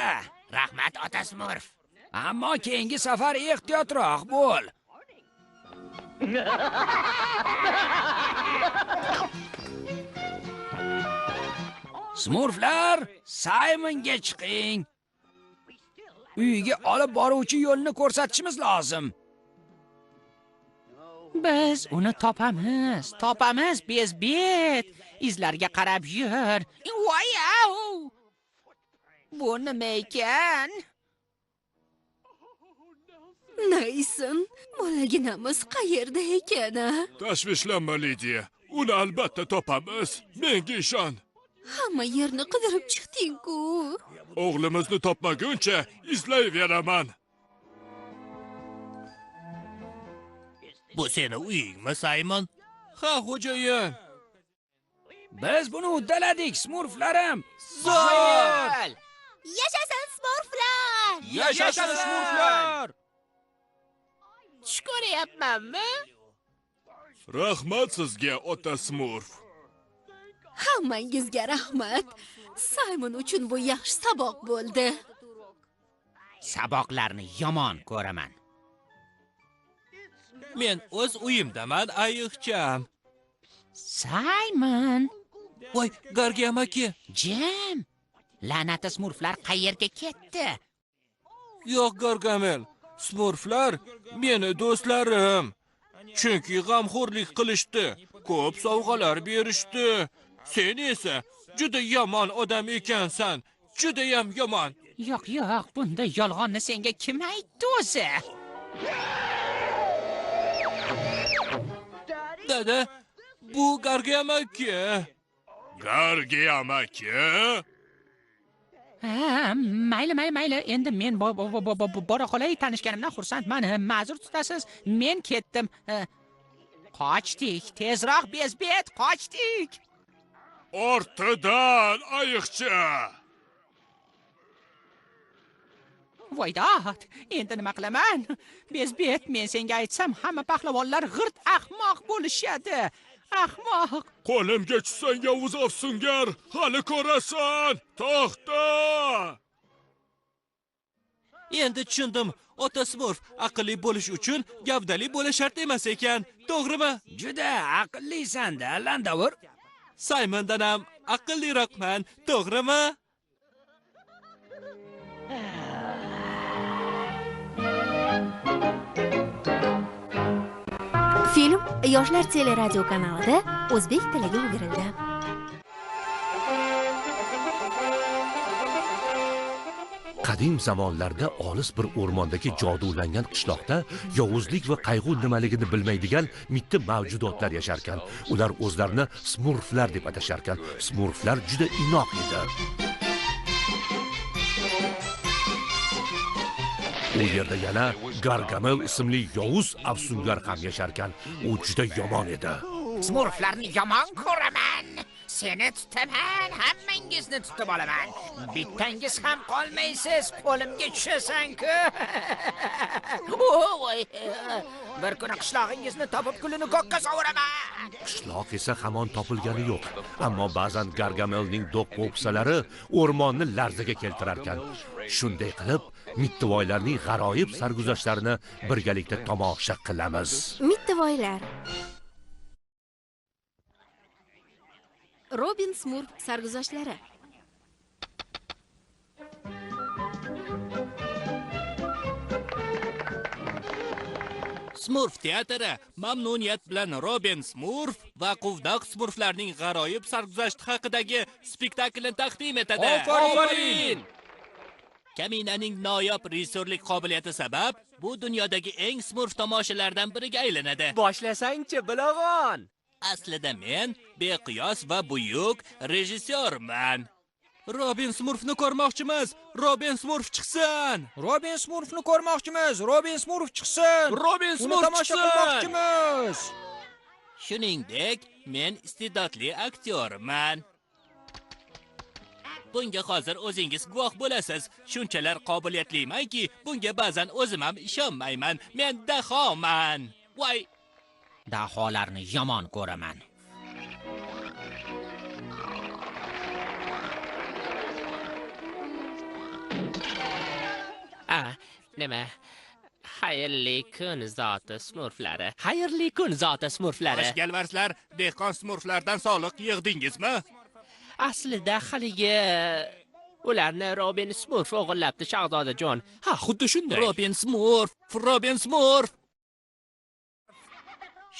Rahmat, ota Smurf. Ammo keyingi safar ehtiyotroq bo'l. Smurflar, Saymonga chiqing. Uyiga olib boruvchi yo'lni ko'rsatishimiz lozim. Biz uni topamiz, bezbet. Izlarga qarab yur. Voyau! Bu nima ekan? Naysin, bolaginamiz qayerda ekan? Tashvishlanma, Lidiya. Uni albatta topamiz. Menga ishon. Hamma yerni qidirib chiqding-ku. O'g'limizni topmaguncha izlayveraman. Bu seni uyingmi, Saymon? Ha, xo'jayin. Biz buni uddaladik, Smurflarim. Zo'r! Yashasin Smurflar! Yashasin Smurflar! Tush ko'ryapmanmi? Rahmat sizga, ota Smurf. Hammangizga rahmat. Saymon uchun bu yaxshi saboq bo'ldi. Saboqlarni yomon ko'raman. Men o'z uyimdaman, ayiqcham. Saymon, Voy, Gargam aka. jim. La'nati Smurflar qayerga ketdi? Yo'q, Gargamel. Smurflar meni do'stlarim. Chunki g'amxo'rlik qilishdi, ko'p sovg'alar berishdi. Sen esa juda yomon odam ekansan. Juda ham yomon. Yo'q, bunda yolg'onni senga kim aytdi o'zi? Dada, bu Gargam aka. Gargam aka? Ha, mayli. Endi men bora qolay, tanishganimdan xursandman. Ma'zur tutasiz, men ketdim. Qochdik, tezroq bezbet, qochdik. Ortidan, ayiqcha. Voydod, endi nima qilaman? Bezbet, men senga aytsam, hamma pahlavonlar g'irt ahmoq bo'lishadi. Ahmoq. Qo'limga tushsang, yovuz afsungar, hali ko'rasan. To'xta! Endi tushundim. ota Smurf aqlli bo'lish uchun gavdali bo'lish shart emas ekan. To'g'rimi? Juda aqllisan-da, Landavur. Saymondan ham aqlliroqman. To'g'rimi? Film Yoshlar teleradio kanalida o'zbek tiliga o'girildi. Qadim zamonlarda olis bir o'rmondagi jodulangan qishloqda yovuzlik va qayg'u nimaligini bilmaydigan mitti mavjudotlar yasharkan. Ular o'zlarini smurflar deb atasharkan. Smurflar juda inoq edi. U yerda yana Gargamel ismli yovuz afsungar ham yasharkan. U juda yomon edi. Smurflarni yomon ko'raman. Seni tutaman, hammangizni tutib olaman. Bittangiz ham qolmaysiz, qo'limga tushasan-ku. Voy! Bir kuni qishlog'ingizni topib kulini ko'kka sovuraman. Qishloq esa hamon topilgani yo'q. Ammo ba'zan Gargamelning do'q-po'pisalari o'rmonni larzaga keltirarkan. Shunday qilib, mittivoylarning g'aroyib sarguzashtlarini birgalikda tomosha qilamiz. Mittivoylar. Robin Smurf sarguzashtlari. Smurf teatri mamnuniyat bilan Robin Smurf va quvdoq Smurflarning g'aroyib sarguzashti haqidagi spektaklni taqdim etadi. Ofarin! Kaminaning noyob rejissyorlik qobiliyati sabab bu dunyodagi eng Smurf tomoshalaridan biriga aylanadi. Boshlasang-chi, bilag'on. Aslida men beqiyos va buyuk rejissyorman. Robin Smurfni ko'rmoqchimiz. Robin Smurf chiqsin. Robin Smurfni ko'rmoqchimiz. Robin Smurf chiqsin. Robin Uni Smurf tomosha chiqsin. qilmoqchimiz. Shuningdek, men iste'dodli aktyorman. Bunga hozir o'zingiz guvoh bo'lasiz. Shunchalar qobiliyatlimanki, bunga ba'zan o'zim ham ishonmayman. Men dahoman. Voy, Daholarni yomon ko'raman. Nima? Xayrli kun zoti smurflari. Xayrli kun zoti smurflari. Toshgalvarslar, dehqon Smurflardan soliq yig'dingizmi? Aslida haligi ularni Robin Smurf o'g'irlabdi, Shahzoda Jon. Ha, xuddi shunday. Robin Smurf, Robin Smurf.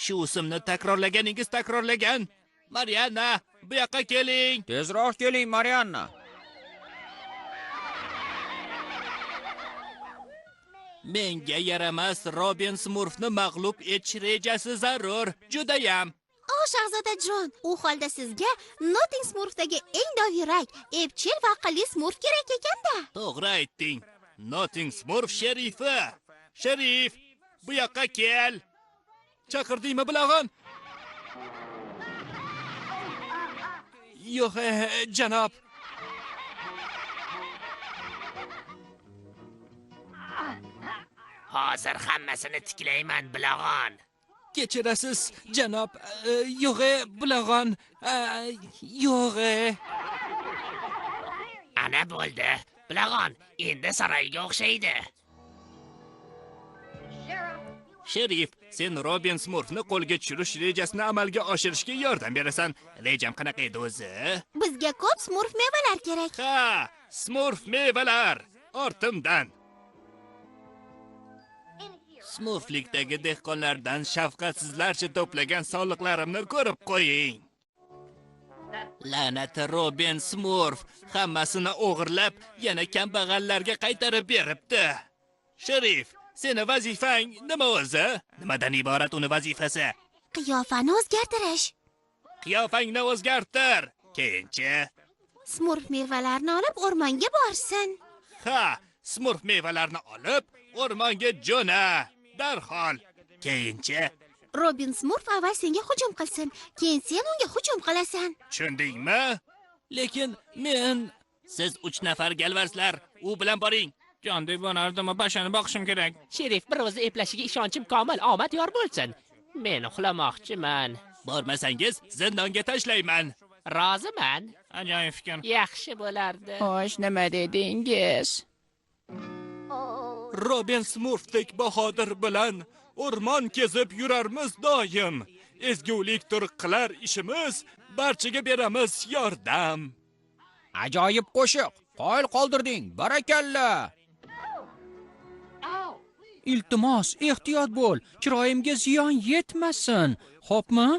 Shu ismni takrorlaganingiz takrorlagan. Marianna, bu yoqqa keling. Tezroq keling, Marianna. Menga yaramas Robin Smurfni mag'lub etish rejasi zarur. Judayam. O, Shahzoda Jon, u holda sizga Notting Smurfdagi eng dovyurak, epchil va aqlli Smurf kerak ekanda. To'g'ri aytding. Notting Smurf sherifi. Sherif, bu yoqqa kel. Chaqirdingmi, bilag'on? Yo'q, janob. Hozir hammasini tiklayman, bilag'on. Kechirasiz, janob. Yo'q, bilag'on. Yo'q. Ana bo'ldi. Bilag'on, endi saroyga o'xshaydi. Sherif, sen Robin Smurfni qo'lga tushirish rejasini amalga oshirishga yordam berasan. Rejam qanaqa edi o'zi? Bizga ko'p Smurf mevalar kerak. Ha, Smurf mevalar. Ortimdan. Smurflikdagi dehqonlardan shafqatsizlarcha to'plagan soliqlarimni ko'rib qo'ying. La'nati Robin Smurf hammasini o'g'irlab, yana kambag'allarga qaytarib beribdi. Sherif, seni vazifang nima o'zi? Nimadan iborat uni vazifasi? Qiyofani o'zgartirish. Qiyofangni o'zgartir. Keyinchi? Smurf mevalarni olib o'rmonga borsin. Ha, Smurf mevalarni olib o'rmonga jo'na. Darhol. Keyinchi? Robin Smurf avval senga hujum qilsin, keyin sen unga hujum qilasan. Tushundingmi? Lekin men... Siz 3 nafar galvarslar, u bilan boring. Jon deb bonardimmi, bashani boqishim kerak. Sherif bir o'zi eplashiga ishonchim komil, omad yor bo'lsin. Men uxlamoqchiman. Bormasangiz zindonga tashlayman. Roziman. Ajoyib fikr. Yaxshi bo'lardi. Xo'sh, nima dedingiz? Robin Smurfdek bahodir bilan o'rmon kezib yurarmiz doim. Ezgulikdir qilar ishimiz, barchaga beramiz yordam. Ajoyib qo'shiq. Qoyil qoldirding. Barakalla. Iltimos, ehtiyot bo'l. Chiroyimga ziyon yetmasin. Xo'pmi?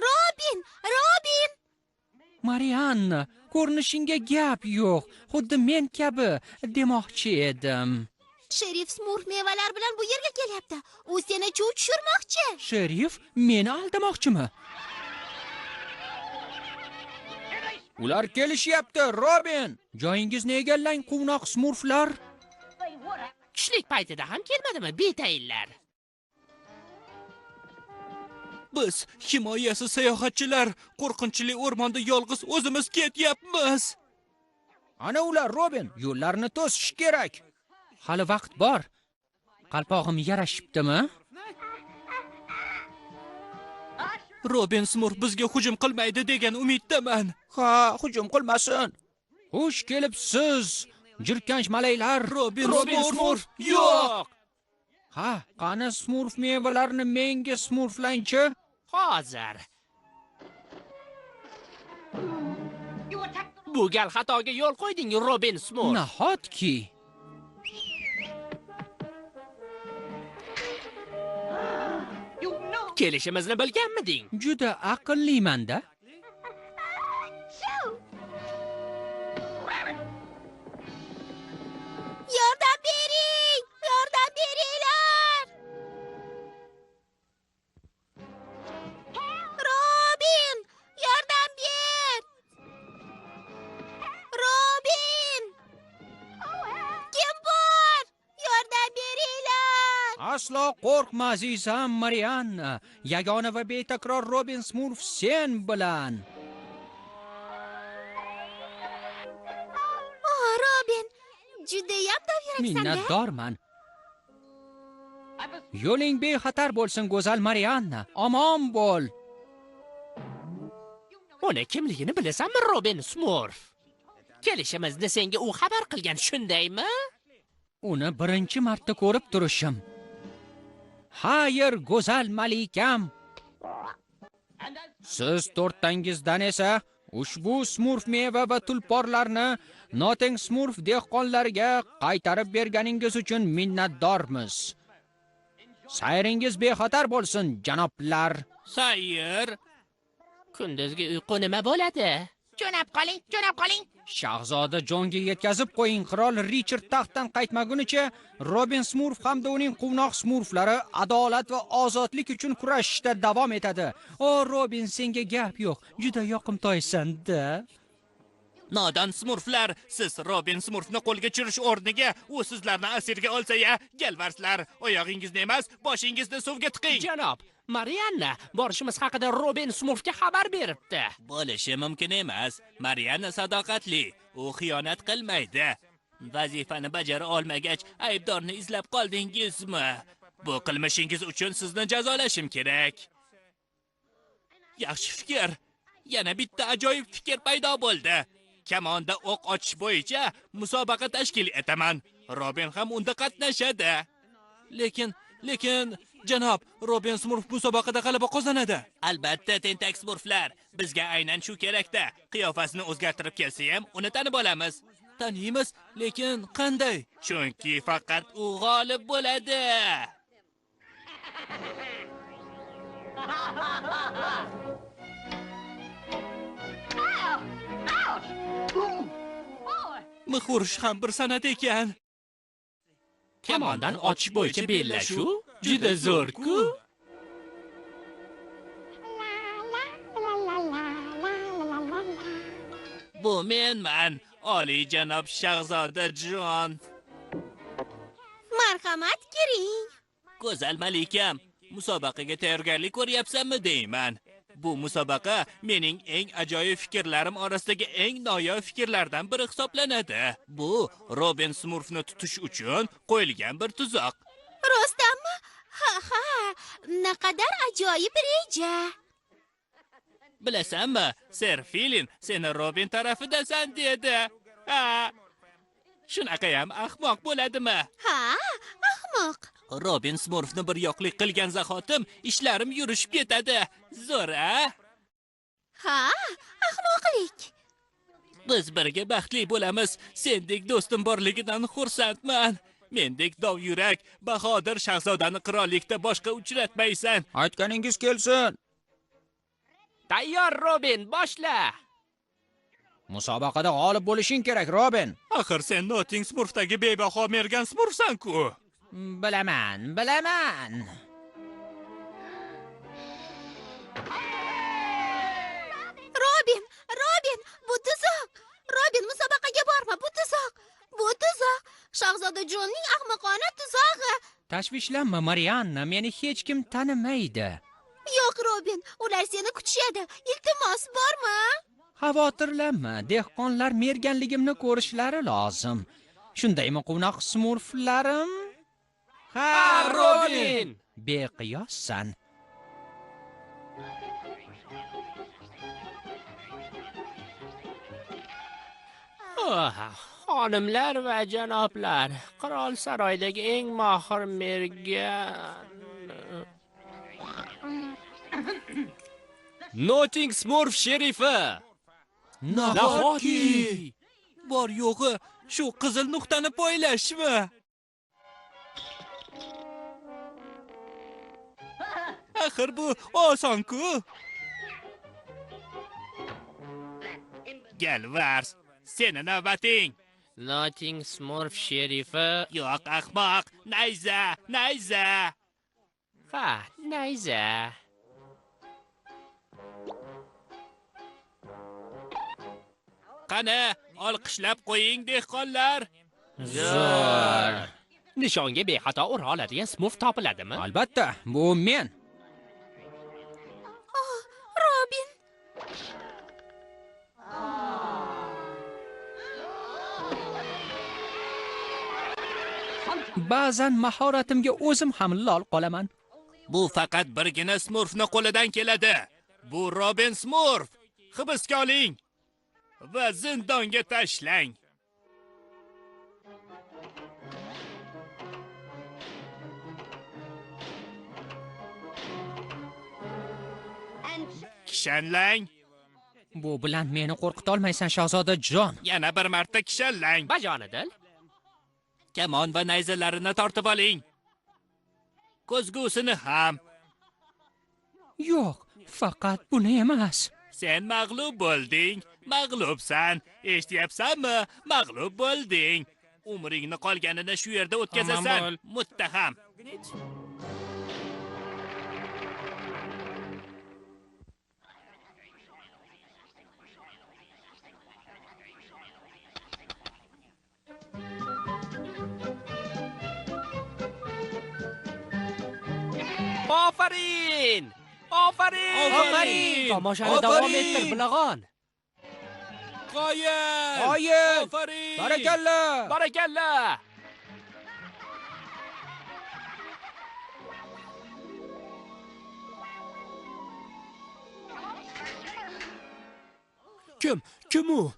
Robin! Marianna, ko'rinishingga gap yo'q. Xuddi men kabi demoqchi edim. Sherif Smurf mevalar bilan bu yerga kelyapti. U seni chuv tushirmoqchi. Sherif meni aldamoqchimi? Ular kelishyapti, Robin. Joyingizni egallang, quvnoq smurflar. Tushlik paytida ham kelmadimi betayinlar? Biz himoyasiz sayohatchilar qo'rqinchli o'rmonda yolg'iz o'zimiz ketyapmiz. Ana ular, Robin, yo'llarni to'sish kerak. Hali vaqt bor. Qalpog'im yarashibdimi? Robin Smurf bizga hujum qilmaydi degan umiddaman. Ha, hujum qilmasin. Xush kelibsiz, jirkanch malaklar. Robin Smurf yo'q. Ha, qani smurf mevalarini menga smurflangchi? Hozir. Bu gal xatoga yo'l qo'yding, Robin Smurf. Nahotki. Kelishimizni bilganmiding? Juda aqlliman-da. Yordam bering! Yordam beringlar! Robin! Yordam ber! Robin! Kim bor? Yordam beringlar! Aslo qo'rqma azizam Marianna. Yagona va betakror Robin Smurf sen bilan. Robin, judayam dovyuraksan-da. Minnatdorman. Yo'ling bexatar bo'lsin, go'zal Marianna. Omon bo'l. Uni kimligini bilasanmi, Robin Smurf? Kelishimizni senga u xabar qilgan, shundaymi? Uni birinchi marta ko'rib turishim. Xayr, go'zal malikam. Siz to'rttangizdan esa ushbu smurf meva va tulporlarni Noteng Smurf dehqonlariga qaytarib berganingiz uchun minnatdormiz. Sayringiz bexatar bo'lsin, janoblar. Sayr. Kunduzgi uyqu nima bo'ladi? Jo'nab qoling. Shahzoda Jonga yetkazib qo'ying. Qirol Richard taxtdan qaytmagunicha Robin Smurf hamda uning quvnoq smurflari adolat va ozodlik uchun kurashishda davom etadi. O Robin, senga gap yo'q. Juda yoqimtoysan-da. Nodon smurflar, siz Robin Smurfni qo'lga tushirish o'rniga u sizlarni asirga olsa-ya, galvarslar, oyog'ingizni emas, boshingizni suvga tiqing. Janob, Marianna borishimiz haqida Robin Smurfga xabar beribdi. Bo'lishi mumkin emas. Marianna sadoqatli, u xiyonat qilmaydi. Vazifani bajara olmagach, aybdorni izlab qoldingizmi? Bu qilmishingiz uchun sizni jazolashim kerak. Yaxshi fikr. Yana bitta ajoyib fikr paydo bo'ldi. Kamonda o'q ochish bo'yicha musobaqa tashkil etaman. Robin ham unda qatnashadi. Lekin janob, Robin Smurf musobaqada g'alaba qozonadi. Albatta, tentak smurflar, bizga aynan shu kerakda. Qiyofasini o'zgartirib kelsa ham uni tanib olamiz. Taniymiz, lekin qanday? Chunki faqat u g'olib bo'ladi. Mix urish ham bir san'at ekan. Kamondan ochish bo'yicha bellashuv juda zo'r-ku. Bu menman, oliy janob shahzoda Jon. Marhamat, kiring. Go'zal malikam, musobaqaga tayyorgarlik ko'ryapsanmi deyman. Bu musobaqa mening eng ajoyib fikrlarim orasidagi eng noyob fikrlardan biri hisoblanadi. Bu Robin Smurfni tutish uchun qo'yilgan bir tuzoq. Rostdanmi? Ha, naqadar ajoyib reja. Bilasanmi, Ser Filin seni Robin tarafidasan dedi. Ha. Shunaqa ham ahmoq bo'ladimi? Ha, ahmoq. Robin Smurfni bir yoqlik qilgan zahotim ishlarim yurishib ketadi. Zo'r-a? Ha, ahmoqlik. Biz birga baxtli bo'lamiz. Sendek do'stim borligidan xursandman. Mendek dov yurak, bahodir shahzodani qirollikda boshqa uchratmaysan. Aytganingiz kelsin. Tayyor Robin, boshla. Musobaqada g'olib bo'lishing kerak, Robin. Axir sen Notting Smurfdagi bebaho mergan Smurfsan-ku. Bilaman. Robin, bu tuzoq. Robin, musobaqaga borma, bu tuzoq. Bu tuzoq. Shahzoda Jonning ahmoqona tuzog'i. Tashvishlanma, Marianna, meni hech kim tanimaydi. Yo'q, Robin, ular seni kutishadi. Iltimos, borma. Xavotirlanma, dehqonlar merganligimni ko'rishlari lozim. Shundaymi, quvnoq smurflarim? Ha, Robin! Beqiyossan. Xonimlar va janoblar, qirol saroydagi eng mohir mergan Notting Smurf sherifi. Nahotki! Bor yo'g'i shu qizil nuqtani poylashmi? Axir bu oson-ku. Galvars, seni navbating. Notting Smurf sherifi. Yo'q, ahmoq, nayza. Ha, nayza. Qani, olqishlab qo'ying dehqonlar. Zo'r. Nishonga bexato ura oladigan Smurf topiladimi? Albatta, bu men. Robin. Ba'zan mahoratimga o'zim ham lol qolaman. Bu faqat birgina Smurfni qo'lidan keladi. Bu Robin Smurf. Hibsga oling va zindonga tashlang. Kishanlang. Bu bilan meni qo'rqita olmaysan, Shahzoda Jon. Yana bir marta kishanlang. Bajonidil. Kamon va nayzalarini tortib oling. Ko'zgusini ham. Yo'q, faqat buni emas. Sen mag'lub bo'lding. Mag'lubsan. Eshityapsanmi? Mag'lub bo'lding. Umringni qolganini shu yerda o'tkazasan. Muttaham. Ofarin! Tomoshani davom ettir, bilag'on. Qoyil! Ofarin! Barakalla! Kim u?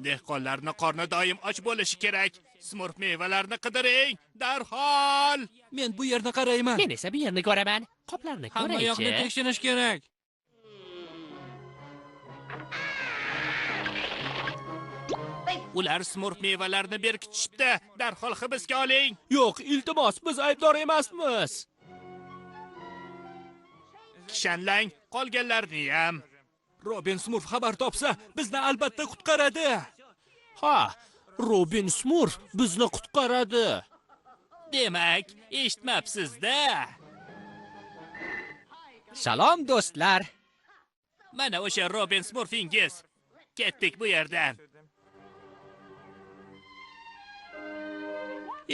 Dehqonlarning qorni doim och bo'lishi kerak. Smurf mevalarni qidiring, darhol. Men bu yerni qarayman. Men esa bu yerni ko'raman. Qoplarni Hamma yoqni ko'raychi. tekshirish kerak. Ular Smurf mevalarini berkitishibdi. Darhol hibsga oling. Yo'q, iltimos, biz aybdor emasmiz. Kishanlang, qolganlarni ham. Robin Smurf xabar topsa, bizni albatta qutqaradi. Ha, Robin Smurf bizni qutqaradi. Demak, eshitmabsiz-da. Salom do'stlar. Mana o'sha Robin Smurfingiz. Ketdik bu yerdan.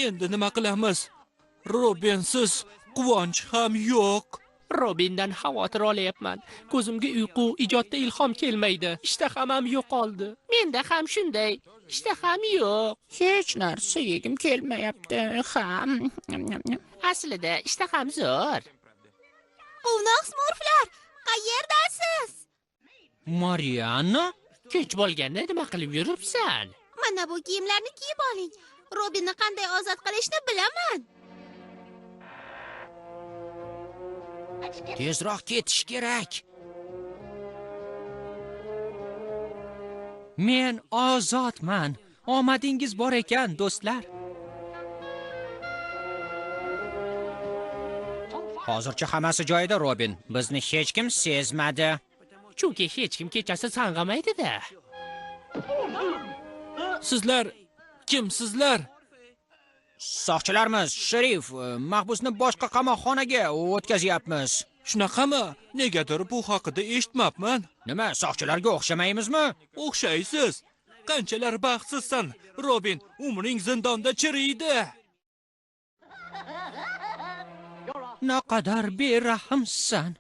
Endi nima qilamiz? Robinsiz quvonch ham yo'q. Robindan xavotir olayapman. Ko'zimga uyqu, ijodda ilhom kelmaydi. Ishtaham ham yo'qoldi. Menda ham shunday. Ishtaham yo'q. Hech narsa yegim kelmayapti. Ham. Aslida ishtaham zo'r. Quvnoq Smurflar, qayerdasiz? Marianna? Kech bo'lganda nima qilib yuribsan? Mana bu kiyimlarni kiyib oling. Robinni qanday ozod qilishni bilaman. Tezroq ketish kerak. Men ozodman. Omadingiz bor ekan, do'stlar. Hozircha hammasi joyida, Robin. Bizni hech kim sezmadi. Chunki hech kim kechasi sang'amaydi-da. Sizlar kimsizlar? Soqchilarmiz, sherif, mahbusni boshqa qamoqxonaga o'tkazyapmiz. Shunaqami? Negadir bu haqida eshitmabman. Nima, soqchilarga o'xshamaymizmi? O'xshaysiz. Qanchalar baxtsizsan, Robin, umring zindonda chiriydi. Naqadar berahmsan.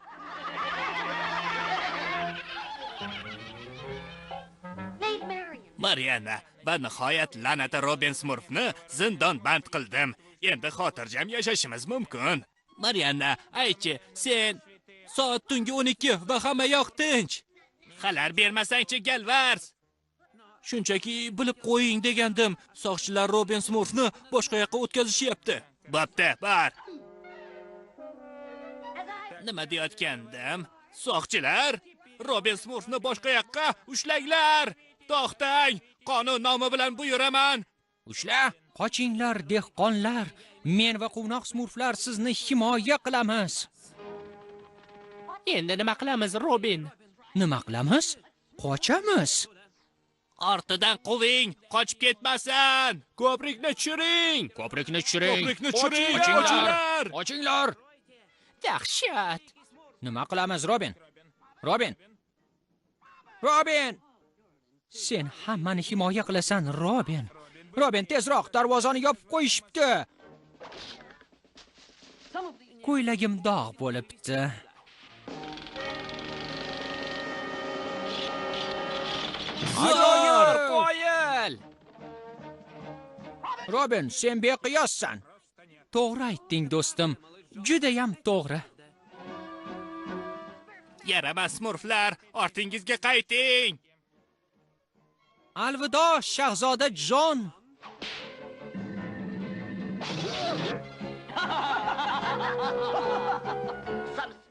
Mariana, va nihoyat la'nati Robin Smurfni zindon band qildim. Endi xotirjam yashashimiz mumkin. Mariana, aychi, sen soat tungi 12 va hamma yoq tinch. Xalar bermasang-chi, galvars. Shunchaki bilib qo'ying degandim. Soqchilar Robin Smurfni boshqa yoqqa o'tkazishyapti. Bo'pti, bor. Nima deyotgandim? Soqchilar Robin Smurfni boshqa yoqqa ushlanglar. To'xtang, qonun nomi bilan buyuraman. Ushla, qochinglar, dehqonlar. Men va quvnoq smurflar sizni himoya qilamiz. Endi nima qilamiz, Robin? Nima qilamiz? Qochamiz. Ortidan quving, qochib ketmasin. Ko'prikni tushiring. Ko'prikni tushiring. Ko'prikni tushiring. Ochinglar. Ochinglar. Dahshat. Nima qilamiz, Robin? Robin. Robin. Sen hammani himoya qilasan, Robin. Robin, tezroq, darvozani yopib qo'yishibdi. Ko'ylagim dog' bo'libdi. Zo'r, qoyil. Robin, sen beqiyossan. To'g'ri aytding, do'stim. Juda ham to'g'ri. Yaramas Smurflar, ortingizga qayting. Alvido, shahzoda Jon.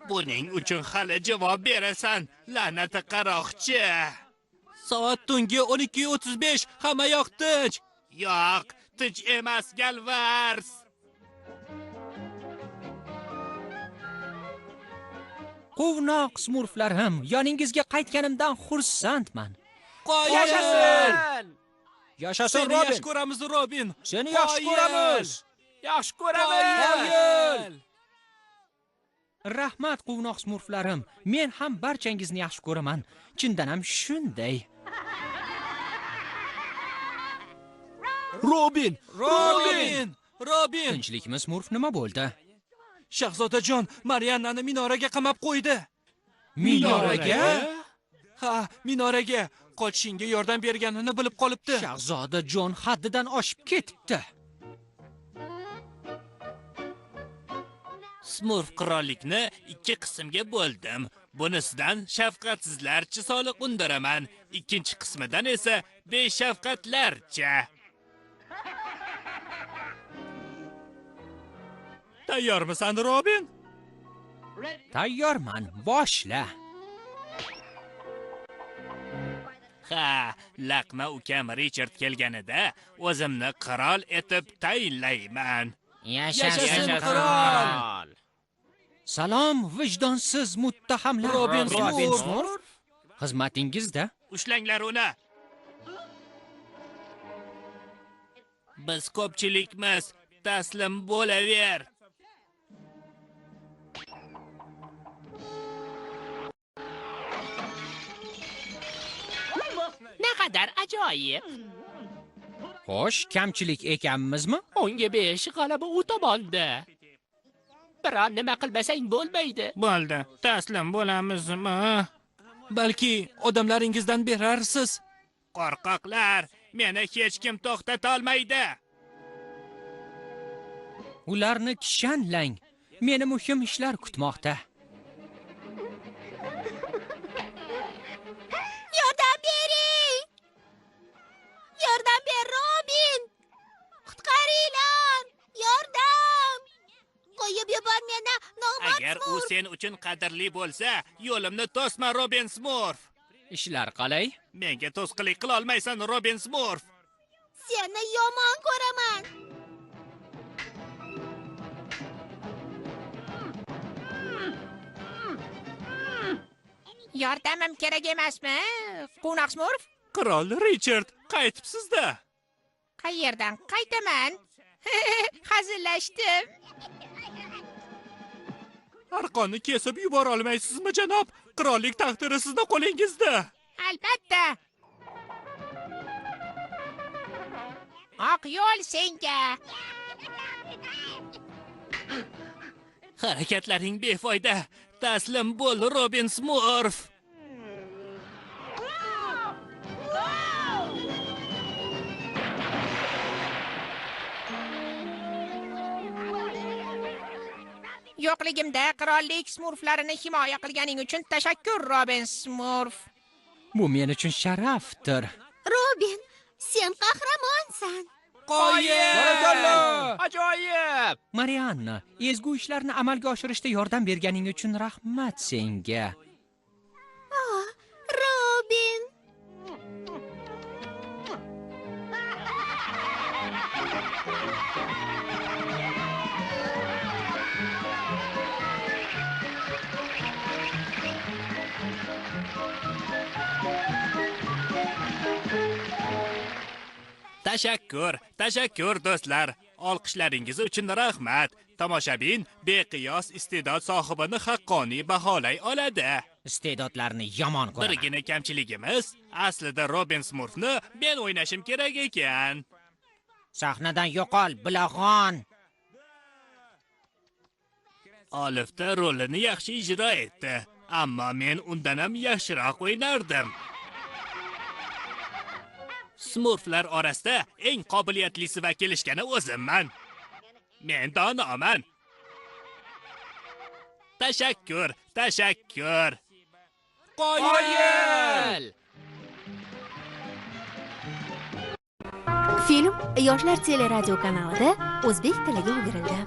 Buning uchun hali javob berasan, la'nati qaroqchi. Soat tungi 12:35, hamma yoq tinch. Yo'q, tinch emas, galvars. Quvnoq smurflarim, yoningizga qaytganimdan xursandman. Yashasin! Yashasin, Seni Robin. yaxshi ko'ramiz, Robin. Seni yaxshi ko'ramiz. Yaxshi ko'ramiz. Rahmat, quvnoq smurflarim. Men ham barchangizni yaxshi ko'raman. Chindan ham shunday. Robin! Robin! Robin! Tinchlikmi, smurf, nima bo'ldi? Shahzodajon Mariannani minoraga qamab qo'ydi. Minoraga? Ha, minoraga. Qochishingga yordam berganini bilib qolibdi. Shahzoda Jon haddidan oshib ketibdi. Smurf qirollikni 2 qismga bo'ldim. Bunisidan shafqatsizlarcha soliq undiraman. Ikkinchi qismidan esa beshafqatlarcha. Tayyormisan, Robin? Tayyorman, boshla. Ha, laqma ukam Richard kelganida o'zimni qirol etib tayinlayman. Yashasin qirol. Salom, vijdonsiz muttahamlar. Robin Smurf. Xizmatingizda. Ushlanglar uni. Biz ko'pchilikmiz. Taslim bo'laver. Naqadar ajoyib. Xo'sh, kamchilik ekanmizmi? Unga 5 g'alaba u tomonda. Biron nima qilmasang bo'lmaydi. Bo'ldi. Taslim bo'lamizmi? Balki odamlaringizdan berarsiz. Qo'rqoqlar, meni hech kim to'xtata olmaydi. Ularni kishanlang. Meni muhim ishlar kutmoqda. Yordam bering! Yordam bering! urib yubor meni, nomard Agar u Smurf. sen uchun qadrli bo'lsa, yo'limni to'sma, Robin Smurf. Ishlar qalay? Menga to'sqinlik qila olmaysan, Robin Smurf. Seni yomon ko'raman. Yordamim kerak emasmi? Quvnoq Smurf? Qirol Richard, qaytibsiz-da. Qayerdan qaytaman? Hazillashdim. Arqonni kesib yubora olmaysizmi, janob? Qirollik taqdiri sizning qo'lingizda. Albatta. Oq yo'l senga. Harakatlaring befoyda. Taslim bo'l, Robin Smurf. Yo'qligimda qirollik smurflarini himoya qilganing uchun tashakkur, Robin Smurf. Bu men uchun sharafdir. Robin, sen qahramonsan. Qoyil! Ajoyib! Marianna, ezgu ishlarni amalga oshirishda yordam berganing uchun rahmat senga. Robin. Tashakkur do'stlar. Olqishlaringiz uchun rahmat. Tomoshabin beqiyos iste'dod sohibini haqqoniy baholay oladi. Iste'dodlarni yomon ko'raman. Birgina kamchiligimiz, aslida Robin Smurfni men o'ynashim kerak ekan. Sahnadan yo'qol, bilag'on. Olifta rolini yaxshi ijro etdi, ammo men undan ham yaxshiroq o'ynardim. Smurflar orasida eng qobiliyatlisi va kelishgani o'zimman. Men donoman. Tashakkur. Qoyil! Film Yoshlar teleradio kanalida o'zbek tiliga o'girildi.